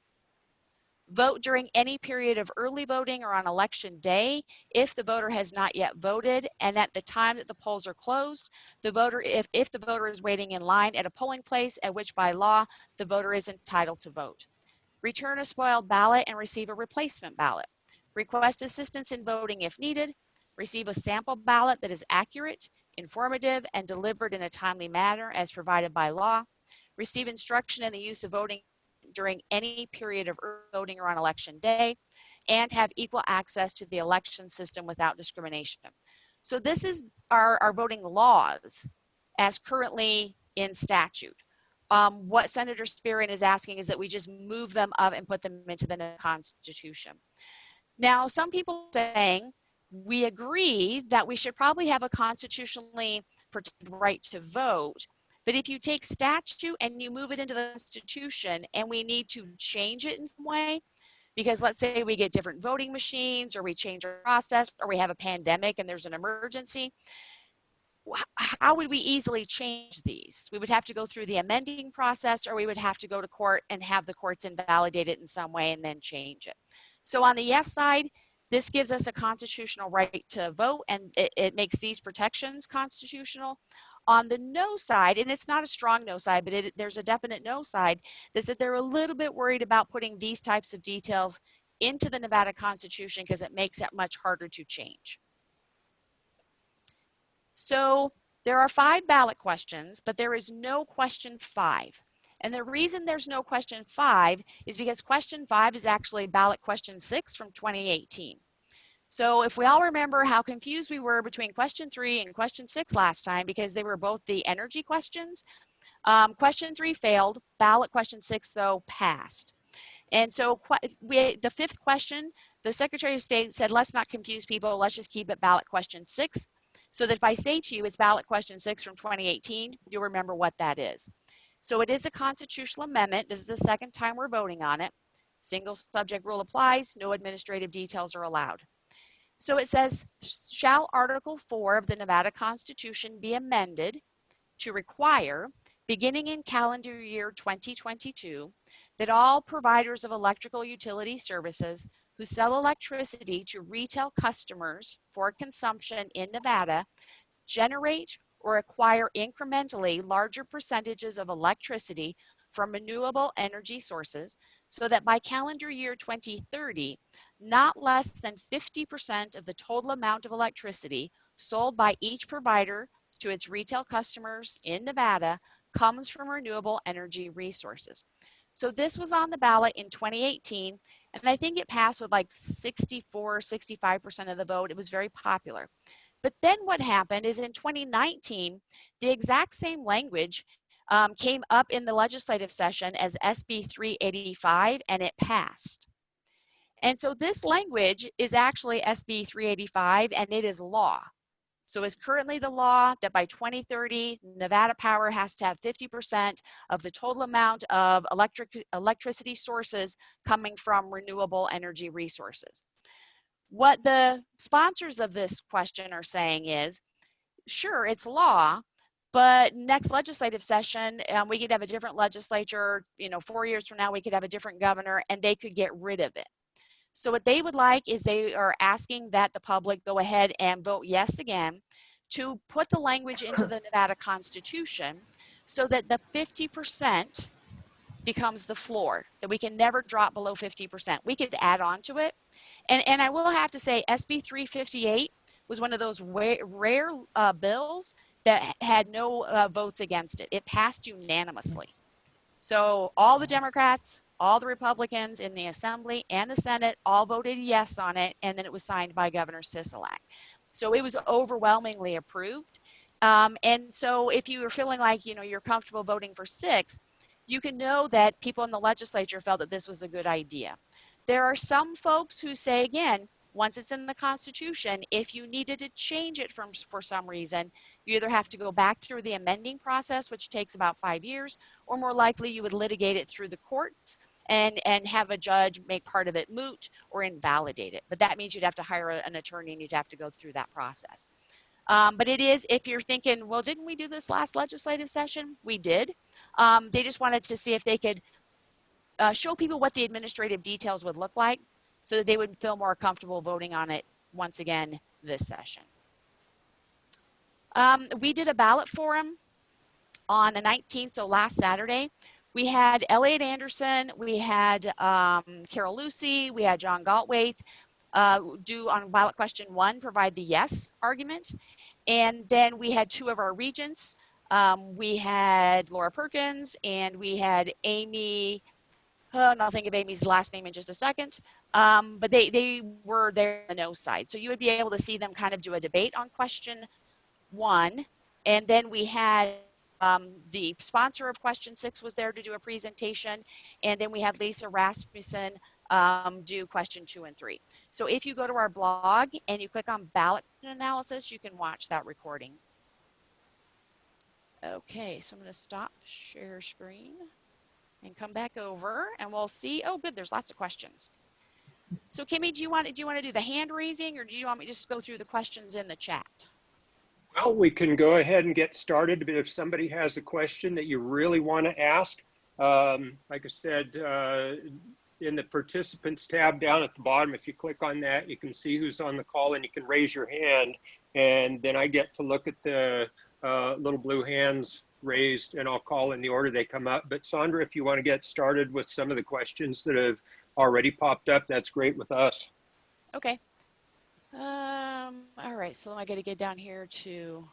Vote during any period of early voting or on election day if the voter has not yet voted, and at the time that the polls are closed, the voter, if the voter is waiting in line at a polling place at which by law the voter is entitled to vote. Return a spoiled ballot and receive a replacement ballot. Request assistance in voting if needed. Receive a sample ballot that is accurate, informative, and delivered in a timely manner as provided by law. Receive instruction in the use of voting during any period of early voting or on election day, and have equal access to the election system without discrimination. So this is our voting laws as currently in statute. What Senator Spearin is asking is that we just move them up and put them into the Constitution. Now, some people are saying, we agree that we should probably have a constitutionally protected right to vote, but if you take statute and you move it into the Constitution and we need to change it in some way, because let's say we get different voting machines or we change our process or we have a pandemic and there's an emergency, how would we easily change these? We would have to go through the amending process, or we would have to go to court and have the courts invalidate it in some way and then change it. So on the yes side, this gives us a constitutional right to vote, and it makes these protections constitutional. On the no side, and it's not a strong no side, but there's a definite no side, is that they're a little bit worried about putting these types of details into the Nevada Constitution because it makes it much harder to change. So there are 5 ballot questions, but there is no question 5. And the reason there's no question 5 is because question 5 is actually ballot question 6 from 2018. So if we all remember how confused we were between question 3 and question 6 last time, because they were both the energy questions, question 3 failed, ballot question 6 though passed. And so the fifth question, the Secretary of State said, let's not confuse people. Let's just keep it ballot question 6. So that if I say to you it's ballot question 6 from 2018, you'll remember what that is. So it is a constitutional amendment. This is the second time we're voting on it. Single subject rule applies. No administrative details are allowed. So it says, shall Article 4 of the Nevada Constitution be amended to require, beginning in calendar year 2022, that all providers of electrical utility services who sell electricity to retail customers for consumption in Nevada generate or acquire incrementally larger percentages of electricity from renewable energy sources, so that by calendar year 2030, not less than 50% of the total amount of electricity sold by each provider to its retail customers in Nevada comes from renewable energy resources. So this was on the ballot in 2018, and I think it passed with like 64, 65% of the vote. It was very popular. But then what happened is in 2019, the exact same language came up in the legislative session as SB 385, and it passed. And so this language is actually SB 385, and it is law. So it's currently the law that by 2030, Nevada Power has to have 50% of the total amount of electricity sources coming from renewable energy resources. What the sponsors of this question are saying is, sure, it's law, but next legislative session, we could have a different legislature, 4 years from now, we could have a different governor, and they could get rid of it. So what they would like is they are asking that the public go ahead and vote yes again to put the language into the Nevada Constitution so that the 50% becomes the floor, that we can never drop below 50%. We could add on to it. And I will have to say SB 358 was one of those rare bills that had no votes against it. It passed unanimously. So all the Democrats, all the Republicans in the Assembly and the Senate all voted yes on it, and then it was signed by Governor Sisolak. So it was overwhelmingly approved. And so if you were feeling like, you're comfortable voting for 6, you can know that people in the legislature felt that this was a good idea. There are some folks who say, again, once it's in the Constitution, if you needed to change it for some reason, you either have to go back through the amending process, which takes about 5 years, or more likely you would litigate it through the courts and have a judge make part of it moot or invalidate it. But that means you'd have to hire an attorney and you'd have to go through that process. But it is, if you're thinking, well, didn't we do this last legislative session? We did. They just wanted to see if they could show people what the administrative details would look like so that they would feel more comfortable voting on it once again this session. We did a ballot forum on the 19th, so last Saturday. We had Elliot Anderson, we had Carol Lucy, we had John Galtwaith do on ballot question 1, provide the yes argument. And then we had 2 of our regents. We had Laura Perkins and we had Amy, and I'll think of Amy's last name in just a second. But they were there on the no side. So you would be able to see them kind of do a debate on question 1. And then we had the sponsor of question 6 was there to do a presentation. And then we had Lisa Rasmussen do question 2 and 3. So if you go to our blog and you click on ballot analysis, you can watch that recording. Okay, so I'm going to stop share screen and come back over and we'll see. Oh, good. There's lots of questions. So Kimmy, do you want to do the hand raising or do you want me to just go through the questions in the chat?
Well, we can go ahead and get started, but if somebody has a question that you really want to ask, like I said, in the participants tab down at the bottom, if you click on that, you can see who's on the call and you can raise your hand. And then I get to look at the little blue hands raised and I'll call in the order they come up. But Sondra, if you want to get started with some of the questions that have already popped up, that's great with us.
Okay. All right, so I got to get down here to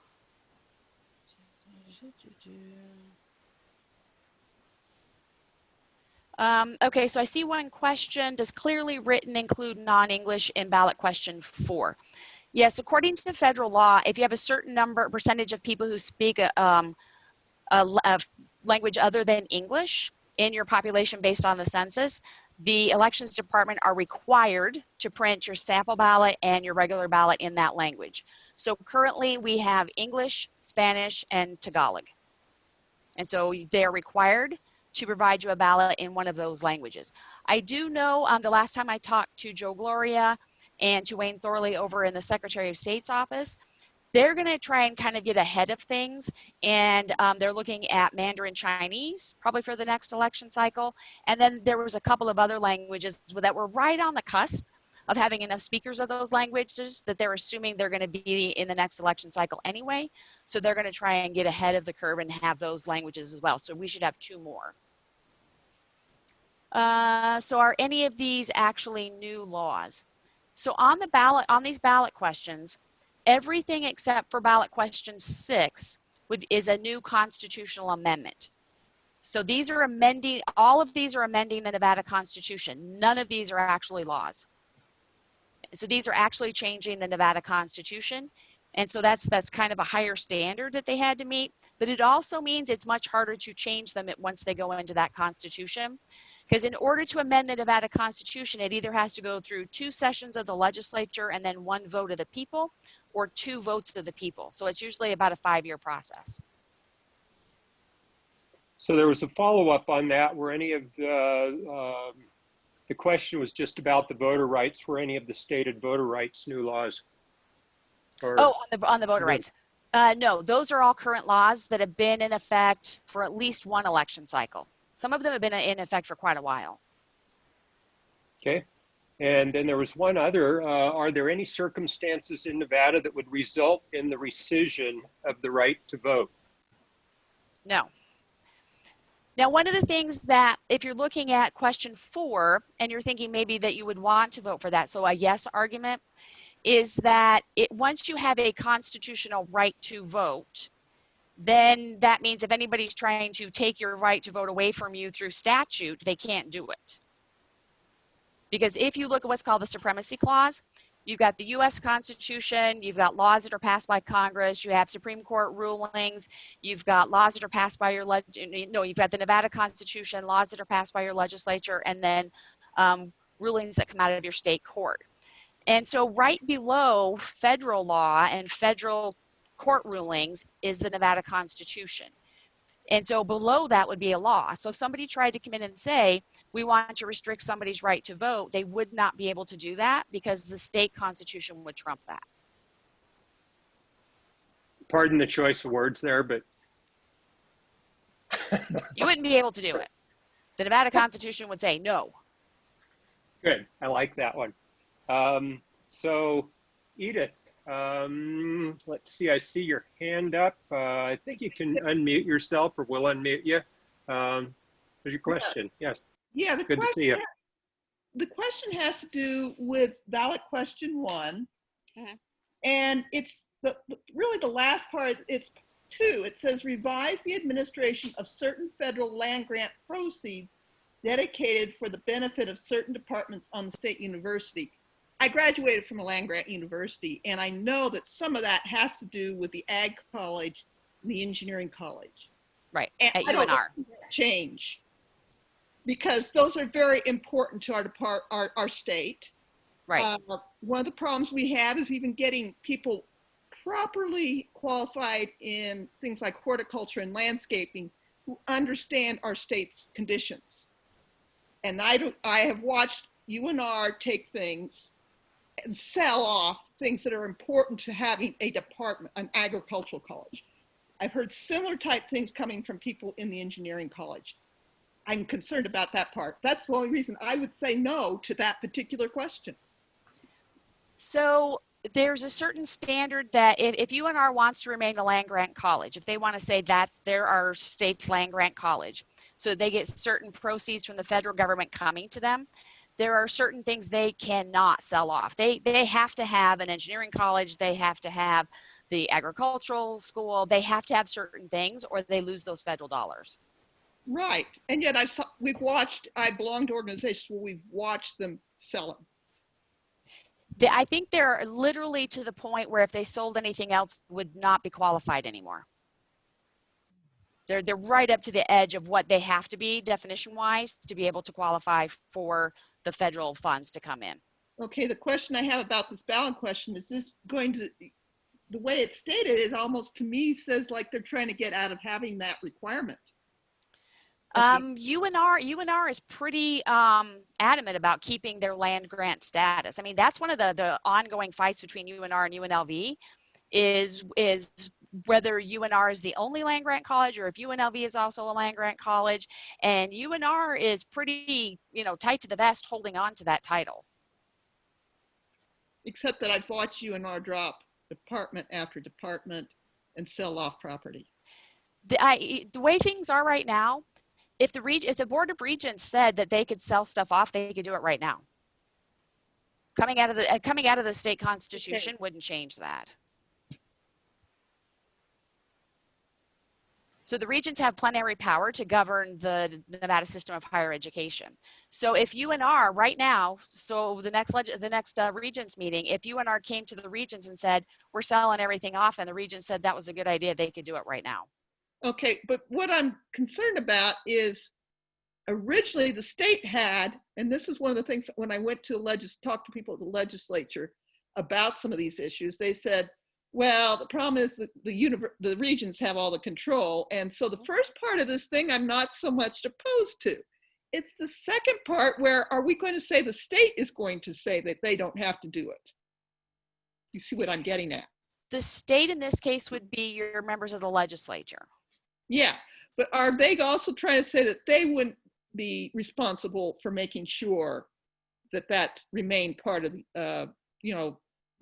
okay, so I see one question. Does clearly written include non-English in ballot question 4? Yes, according to the federal law, if you have a certain percentage of people who speak a language other than English, in your population based on the census, the elections department are required to print your sample ballot and your regular ballot in that language. So currently we have English, Spanish, and Tagalog. And so they're required to provide you a ballot in one of those languages. I do know the last time I talked to Joe Gloria and to Wayne Thorley over in the Secretary of State's office, they're going to try and kind of get ahead of things, and they're looking at Mandarin Chinese probably for the next election cycle. And then there was a couple of other languages that were right on the cusp of having enough speakers of those languages that they're assuming they're going to be in the next election cycle anyway. So they're going to try and get ahead of the curve and have those languages as well. So we should have 2 more. So are any of these actually new laws? So on the ballot, on these ballot questions, everything except for ballot question 6 is a new constitutional amendment. So these are amending, all of these are amending the Nevada Constitution. None of these are actually laws. So these are actually changing the Nevada Constitution. And so that's kind of a higher standard that they had to meet. But it also means it's much harder to change them once they go into that Constitution. Because in order to amend the Nevada Constitution, it either has to go through 2 sessions of the legislature and then 1 vote of the people, or 2 votes of the people. So it's usually about a 5-year process.
So there was a follow-up on that. Were any of the question was just about the voter rights. Were any of the stated voter rights new laws? Or,
on the voter rights. No, those are all current laws that have been in effect for at least 1 election cycle. Some of them have been in effect for quite a while.
okay. And then there was one other. Are there any circumstances in Nevada that would result in the rescission of the right to vote?
No. Now, one of the things that, if you're looking at question 4 and you're thinking maybe that you would want to vote for that, so a yes argument, is that once you have a constitutional right to vote, then that means if anybody's trying to take your right to vote away from you through statute, they can't do it. Because if you look at what's called the Supremacy Clause, you've got the U.S. Constitution, you've got laws that are passed by Congress, you have Supreme Court rulings, you've got laws that are passed by your, you've got the Nevada Constitution, laws that are passed by your legislature, and then rulings that come out of your state court. And so right below federal law and federal court rulings is the Nevada Constitution. And so below that would be a law. So if somebody tried to come in and say, we want to restrict somebody's right to vote, they would not be able to do that because the state constitution would trump that.
Pardon the choice of words there, but.
You wouldn't be able to do it. The Nevada Constitution would say no.
Good, I like that one. So Edith, let's see, I see your hand up. I think you can unmute yourself, or we'll unmute you. There's your question, yes.
Yeah,
Good to see you.
The question has to do with ballot question 1.
Mhm.
And it's really the last part, it's 2. It says revise the administration of certain federal land grant proceeds dedicated for the benefit of certain departments on the state university. I graduated from a land grant university, and I know that some of that has to do with the ag college and the engineering college.
Right,
And
at
I don't
UNR.
see that change, because those are very important to our state.
Right.
One of the problems we have is even getting people properly qualified in things like horticulture and landscaping who understand our state's conditions. And I have watched UNR take things and sell off things that are important to having a department, an agricultural college. I've heard similar type things coming from people in the engineering college. I'm concerned about that part. That's the only reason I would say no to that particular question.
So there's a certain standard that if UNR wants to remain a land grant college, if they want to say that's they're our state's land grant college, so they get certain proceeds from the federal government coming to them, there are certain things they cannot sell off. They have to have an engineering college, they have to have the agricultural school, they have to have certain things or they lose those federal dollars.
Right, and yet I belong to organizations where we've watched them sell them.
I think they're literally to the point where if they sold anything else, would not be qualified anymore. They're right up to the edge of what they have to be definition wise to be able to qualify for the federal funds to come in.
Okay, the question I have about this ballot question is this going to, the way it's stated, it almost to me says like they're trying to get out of having that requirement.
UNR is pretty adamant about keeping their land grant status. I mean, that's one of the ongoing fights between UNR and UNLV is whether UNR is the only land grant college or if UNLV is also a land grant college. And UNR is pretty, tight to the vest holding on to that title.
Except that I've watched UNR drop department after department and sell off property.
The way things are right now, if the Board of Regents said that they could sell stuff off, they could do it right now. Coming out of the state constitution wouldn't change that. So the regents have plenary power to govern the Nevada system of higher education. So if UNR right now, so the next regents meeting, if UNR came to the regents and said, we're selling everything off, and the regents said that was a good idea, they could do it right now.
Okay, but what I'm concerned about is originally the state had, and this is one of the things when I went to talk to people at the legislature about some of these issues, they said, well, the problem is that the regions have all the control. And so the first part of this thing, I'm not so much opposed to. It's the second part where are we going to say the state is going to say that they don't have to do it? You see what I'm getting at?
The state in this case would be your members of the legislature.
Yeah, but are they also trying to say that they wouldn't be responsible for making sure that that remained part of,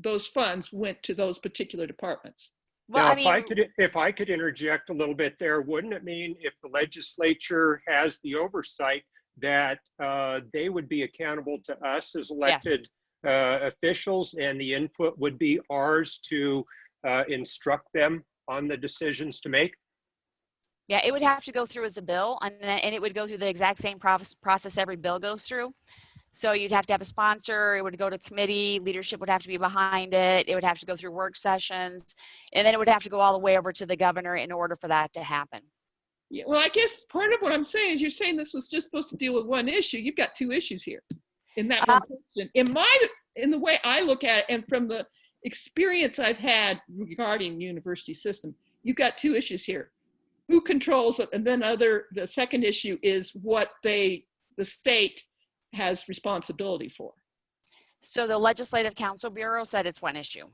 those funds went to those particular departments?
Well, now, if I could interject a little bit there, wouldn't it mean if the legislature has the oversight that they would be accountable to us as elected officials, and the input would be ours to instruct them on the decisions to make?
Yeah, it would have to go through as a bill, and it would go through the exact same process every bill goes through. So you'd have to have a sponsor, it would go to committee, leadership would have to be behind it, it would have to go through work sessions, and then it would have to go all the way over to the governor in order for that to happen.
Yeah, well, I guess part of what I'm saying is you're saying this was just supposed to deal with one issue. You've got two issues here in that one question. In the way I look at it, and from the experience I've had regarding university system, you've got two issues here. Who controls it? And then the second issue is what the state has responsibility for.
So the Legislative Council Bureau said it's one issue.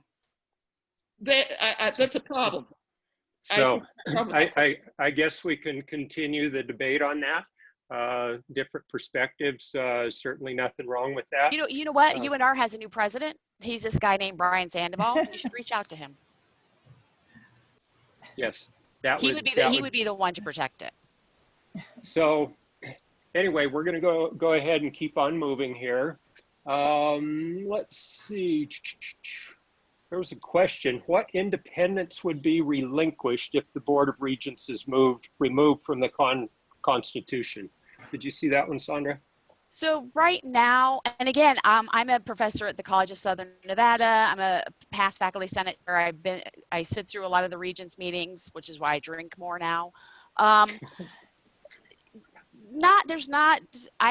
That's a problem.
So I guess we can continue the debate on that. Different perspectives, certainly nothing wrong with that.
You know what? UNR has a new president. He's this guy named Brian Sandoval. You should reach out to him.
Yes.
He would be the one to protect it.
So anyway, we're going to go ahead and keep on moving here. Let's see. There was a question. What independence would be relinquished if the Board of Regents is removed from the Constitution? Did you see that one, Sondra?
So right now, and again, I'm a professor at the College of Southern Nevada. I'm a past faculty senator. I sit through a lot of the Regents meetings, which is why I drink more now. I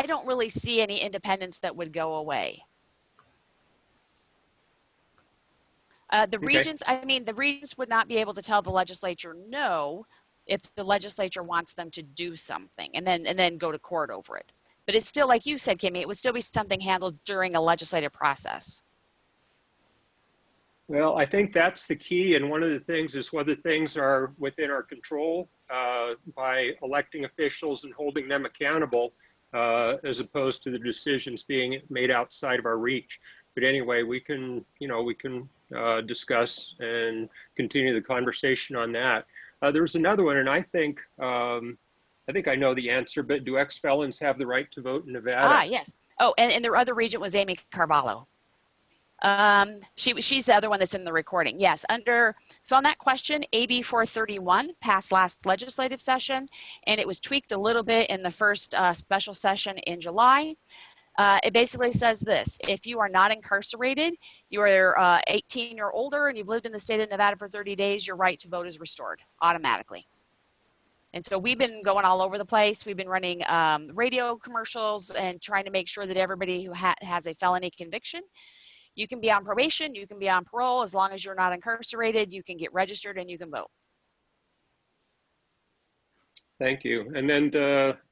don't really see any independence that would go away. The regents would not be able to tell the legislature no if the legislature wants them to do something and then go to court over it. But it's still, like you said, Kimmy, it would still be something handled during a legislative process.
Well, I think that's the key. And one of the things is whether things are within our control by electing officials and holding them accountable as opposed to the decisions being made outside of our reach. But anyway, we can discuss and continue the conversation on that. There's another one, and I think I know the answer, but do ex-felons have the right to vote in Nevada?
Yes. Oh, and the other regent was Amy Carvalho. She's the other one that's in the recording. Yes. So on that question, AB 431 passed last legislative session, and it was tweaked a little bit in the first special session in July. It basically says this: if you are not incarcerated, you are 18 or older, and you've lived in the state of Nevada for 30 days, your right to vote is restored automatically. And so we've been going all over the place. We've been running radio commercials and trying to make sure that everybody who has a felony conviction, you can be on probation, you can be on parole, as long as you're not incarcerated, you can get registered and you can vote.
Thank you. And then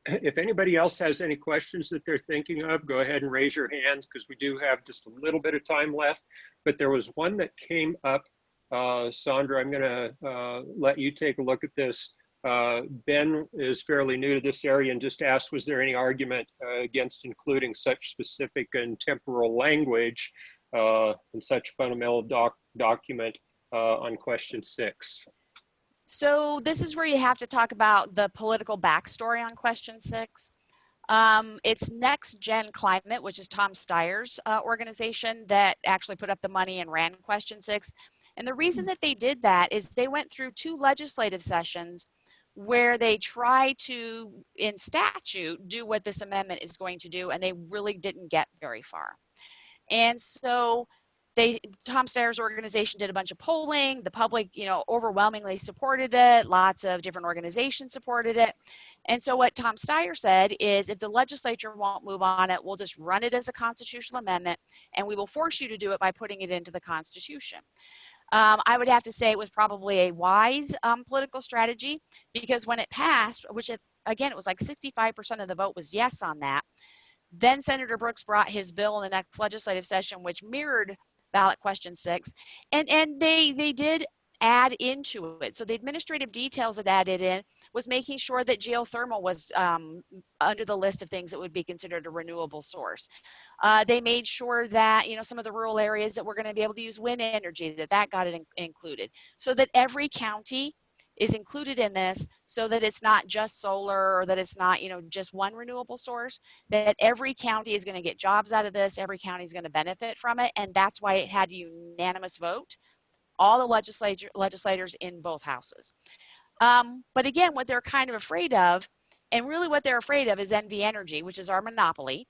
if anybody else has any questions that they're thinking of, go ahead and raise your hands because we do have just a little bit of time left. But there was one that came up. Sondra, I'm going to let you take a look at this. Ben is fairly new to this area and just asked, was there any argument against including such specific and temporal language in such fundamental document on question 6?
So this is where you have to talk about the political backstory on question 6. It's Next Gen Climate, which is Tom Steyer's organization that actually put up the money and ran question 6. And the reason that they did that is they went through 2 legislative sessions where they try to, in statute, do what this amendment is going to do, and they really didn't get very far. And so Tom Steyer's organization did a bunch of polling. The public, overwhelmingly supported it. Lots of different organizations supported it. And so what Tom Steyer said is, if the legislature won't move on it, we'll just run it as a constitutional amendment, and we will force you to do it by putting it into the Constitution. I would have to say it was probably a wise political strategy, because when it passed, again, it was like 65% of the vote was yes on that. Then Senator Brooks brought his bill in the next legislative session, which mirrored ballot question 6, and they did add into it. So the administrative details that added in was making sure that geothermal was under the list of things that would be considered a renewable source. They made sure that some of the rural areas that were going to be able to use wind energy, that got it included, so that every county is included in this, so that it's not just solar, or that it's not just one renewable source, that every county is going to get jobs out of this, every county is going to benefit from it. And that's why it had a unanimous vote, all the legislators in both houses. But again, what they're kind of afraid of, and really what they're afraid of, is NV Energy, which is our monopoly.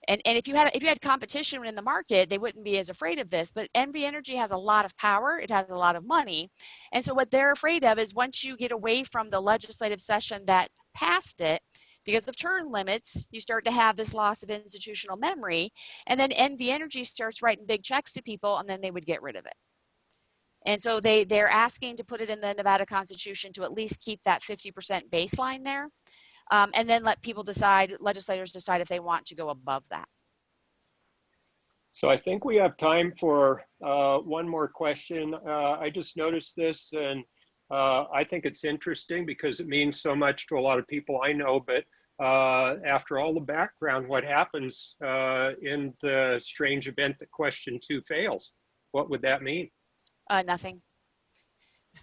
And if you had competition in the market, they wouldn't be as afraid of this. But NV Energy has a lot of power. It has a lot of money. And so what they're afraid of is, once you get away from the legislative session that passed it, because of term limits, you start to have this loss of institutional memory. And then NV Energy starts writing big checks to people, and then they would get rid of it. And so they're asking to put it in the Nevada Constitution to at least keep that 50% baseline there. And then let legislators decide if they want to go above that.
So I think we have time for one more question. I just noticed this, and I think it's interesting because it means so much to a lot of people I know. But after all the background, what happens in the strange event that question 2 fails? What would that mean?
Nothing.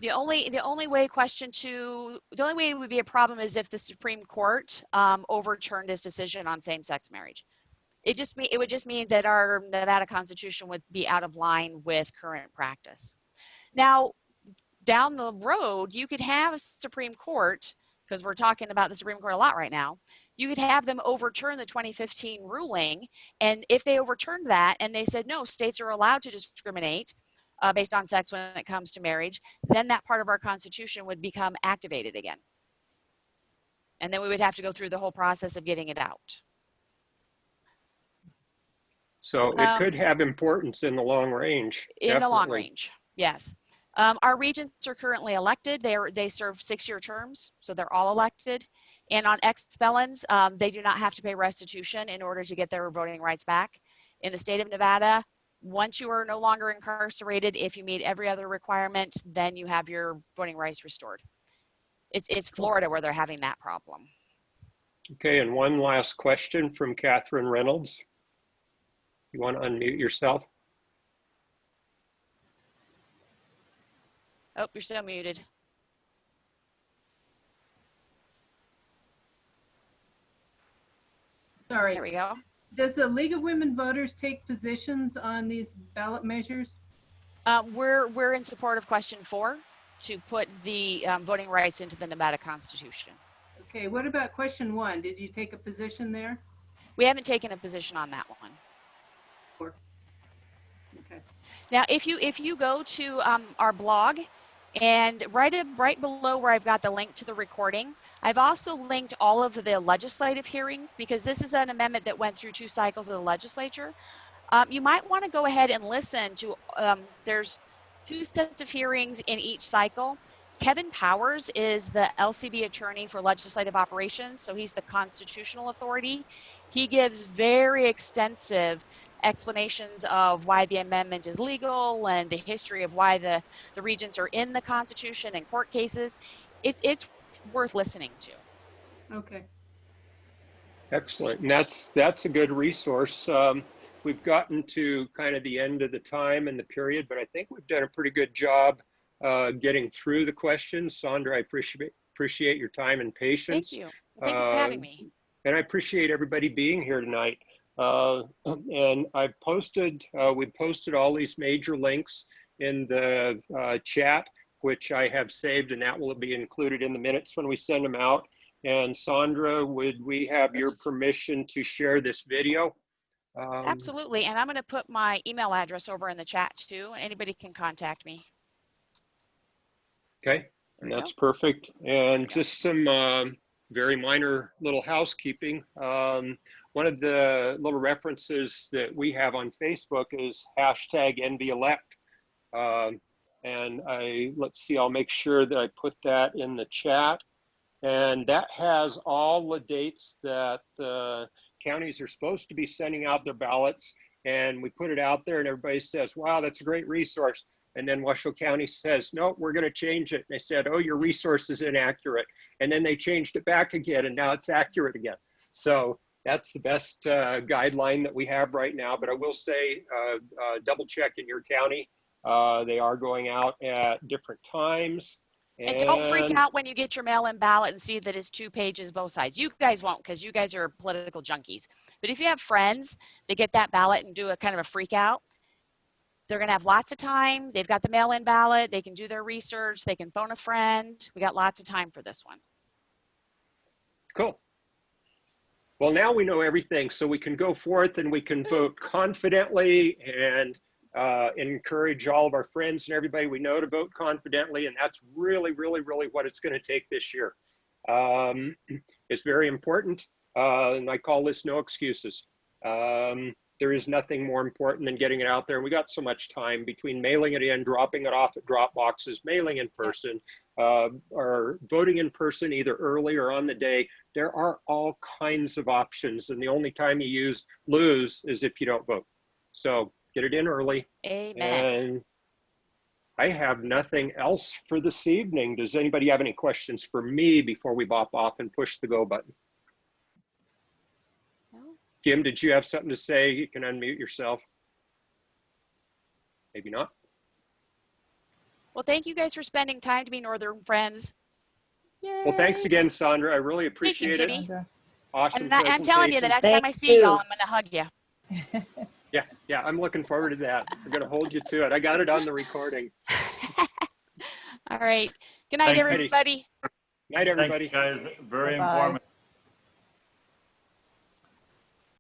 The only way it would be a problem is if the Supreme Court overturned his decision on same-sex marriage. It would just mean that our Nevada Constitution would be out of line with current practice. Now, down the road, you could have a Supreme Court, because we're talking about the Supreme Court a lot right now. You could have them overturn the 2015 ruling, and if they overturned that and they said, no, states are allowed to discriminate based on sex when it comes to marriage, then that part of our Constitution would become activated again. And then we would have to go through the whole process of getting it out.
So it could have importance in the long range.
In the long
definitely.
range, yes. Our regents are currently elected. They serve 6-year terms, so they're all elected. And on ex-felons, they do not have to pay restitution in order to get their voting rights back. In the state of Nevada, once you are no longer incarcerated, if you meet every other requirement, then you have your voting rights restored. It's Florida where they're having that problem.
Okay, and one last question from Catherine Reynolds. You want to unmute yourself?
Oh, you're still muted.
Sorry.
There we go.
Does the League of Women Voters take positions on these ballot measures?
We're in support of question 4 to put the voting rights into the Nevada Constitution.
Okay, what about question 1? Did you take a position there?
We haven't taken a position on that one.
Okay.
Now, if you go to our blog, And right below where I've got the link to the recording, I've also linked all of the legislative hearings because this is an amendment that went through 2 cycles of the legislature. You might want to go ahead and listen to, there's 2 sets of hearings in each cycle. Kevin Powers is the LCB attorney for legislative operations, so he's the constitutional authority. He gives very extensive explanations of why the amendment is legal and the history of why the regents are in the Constitution and court cases. It's worth listening to.
Okay.
Excellent. And that's a good resource. We've gotten to kind of the end of the time and the period, but I think we've done a pretty good job getting through the questions. Sondra, I appreciate your time and patience.
Thank you. Thank you for having me.
And I appreciate everybody being here tonight. And we posted all these major links in the chat, which I have saved, and that will be included in the minutes when we send them out. And Sondra, would we have your permission to share this video?
Absolutely. And I'm going to put my email address over in the chat too. Anybody can contact me.
Okay, and that's perfect. And just some very minor little housekeeping. One of the little references that we have on Facebook is #NBElect. And let's see, I'll make sure that I put that in the chat. And that has all the dates that the counties are supposed to be sending out their ballots. And we put it out there and everybody says, wow, that's a great resource. And then Washoe County says, no, we're going to change it. And they said, oh, your resource is inaccurate. And then they changed it back again, and now it's accurate again. So that's the best guideline that we have right now. But I will say, double check in your county. They are going out at different times.
And don't freak out when you get your mail-in ballot and see that it's 2 pages both sides. You guys won't, because you guys are political junkies. But if you have friends that get that ballot and do a kind of a freak out, they're going to have lots of time. They've got the mail-in ballot. They can do their research. They can phone a friend. We got lots of time for this one.
Cool. Well, now we know everything, so we can go forth and we can vote confidently and encourage all of our friends and everybody we know to vote confidently. And that's really, really, really what it's going to take this year. It's very important. And I call this no excuses. There is nothing more important than getting it out there. And we got so much time between mailing it in, dropping it off at drop boxes, mailing in person, or voting in person either early or on the day. There are all kinds of options. And the only time you lose is if you don't vote. So get it in early.
Amen.
And I have nothing else for this evening. Does anybody have any questions for me before we bop off and push the go button?
No.
Kim, did you have something to say? You can unmute yourself. Maybe not.
Well, thank you guys for spending time to be Northern friends. Yay.
Well, thanks again, Sondra. I really appreciate it.
Kitty.
Awesome.
And I'm telling you, the next
Thank
time I see
you.
y'all, I'm going to hug you.
Yeah, I'm looking forward to that. I'm going to hold you to it. I got it on the recording.
All right. Good night,
Thank you.
everybody.
Night, everybody.
Thank you guys. Very
Bye-bye.
informative.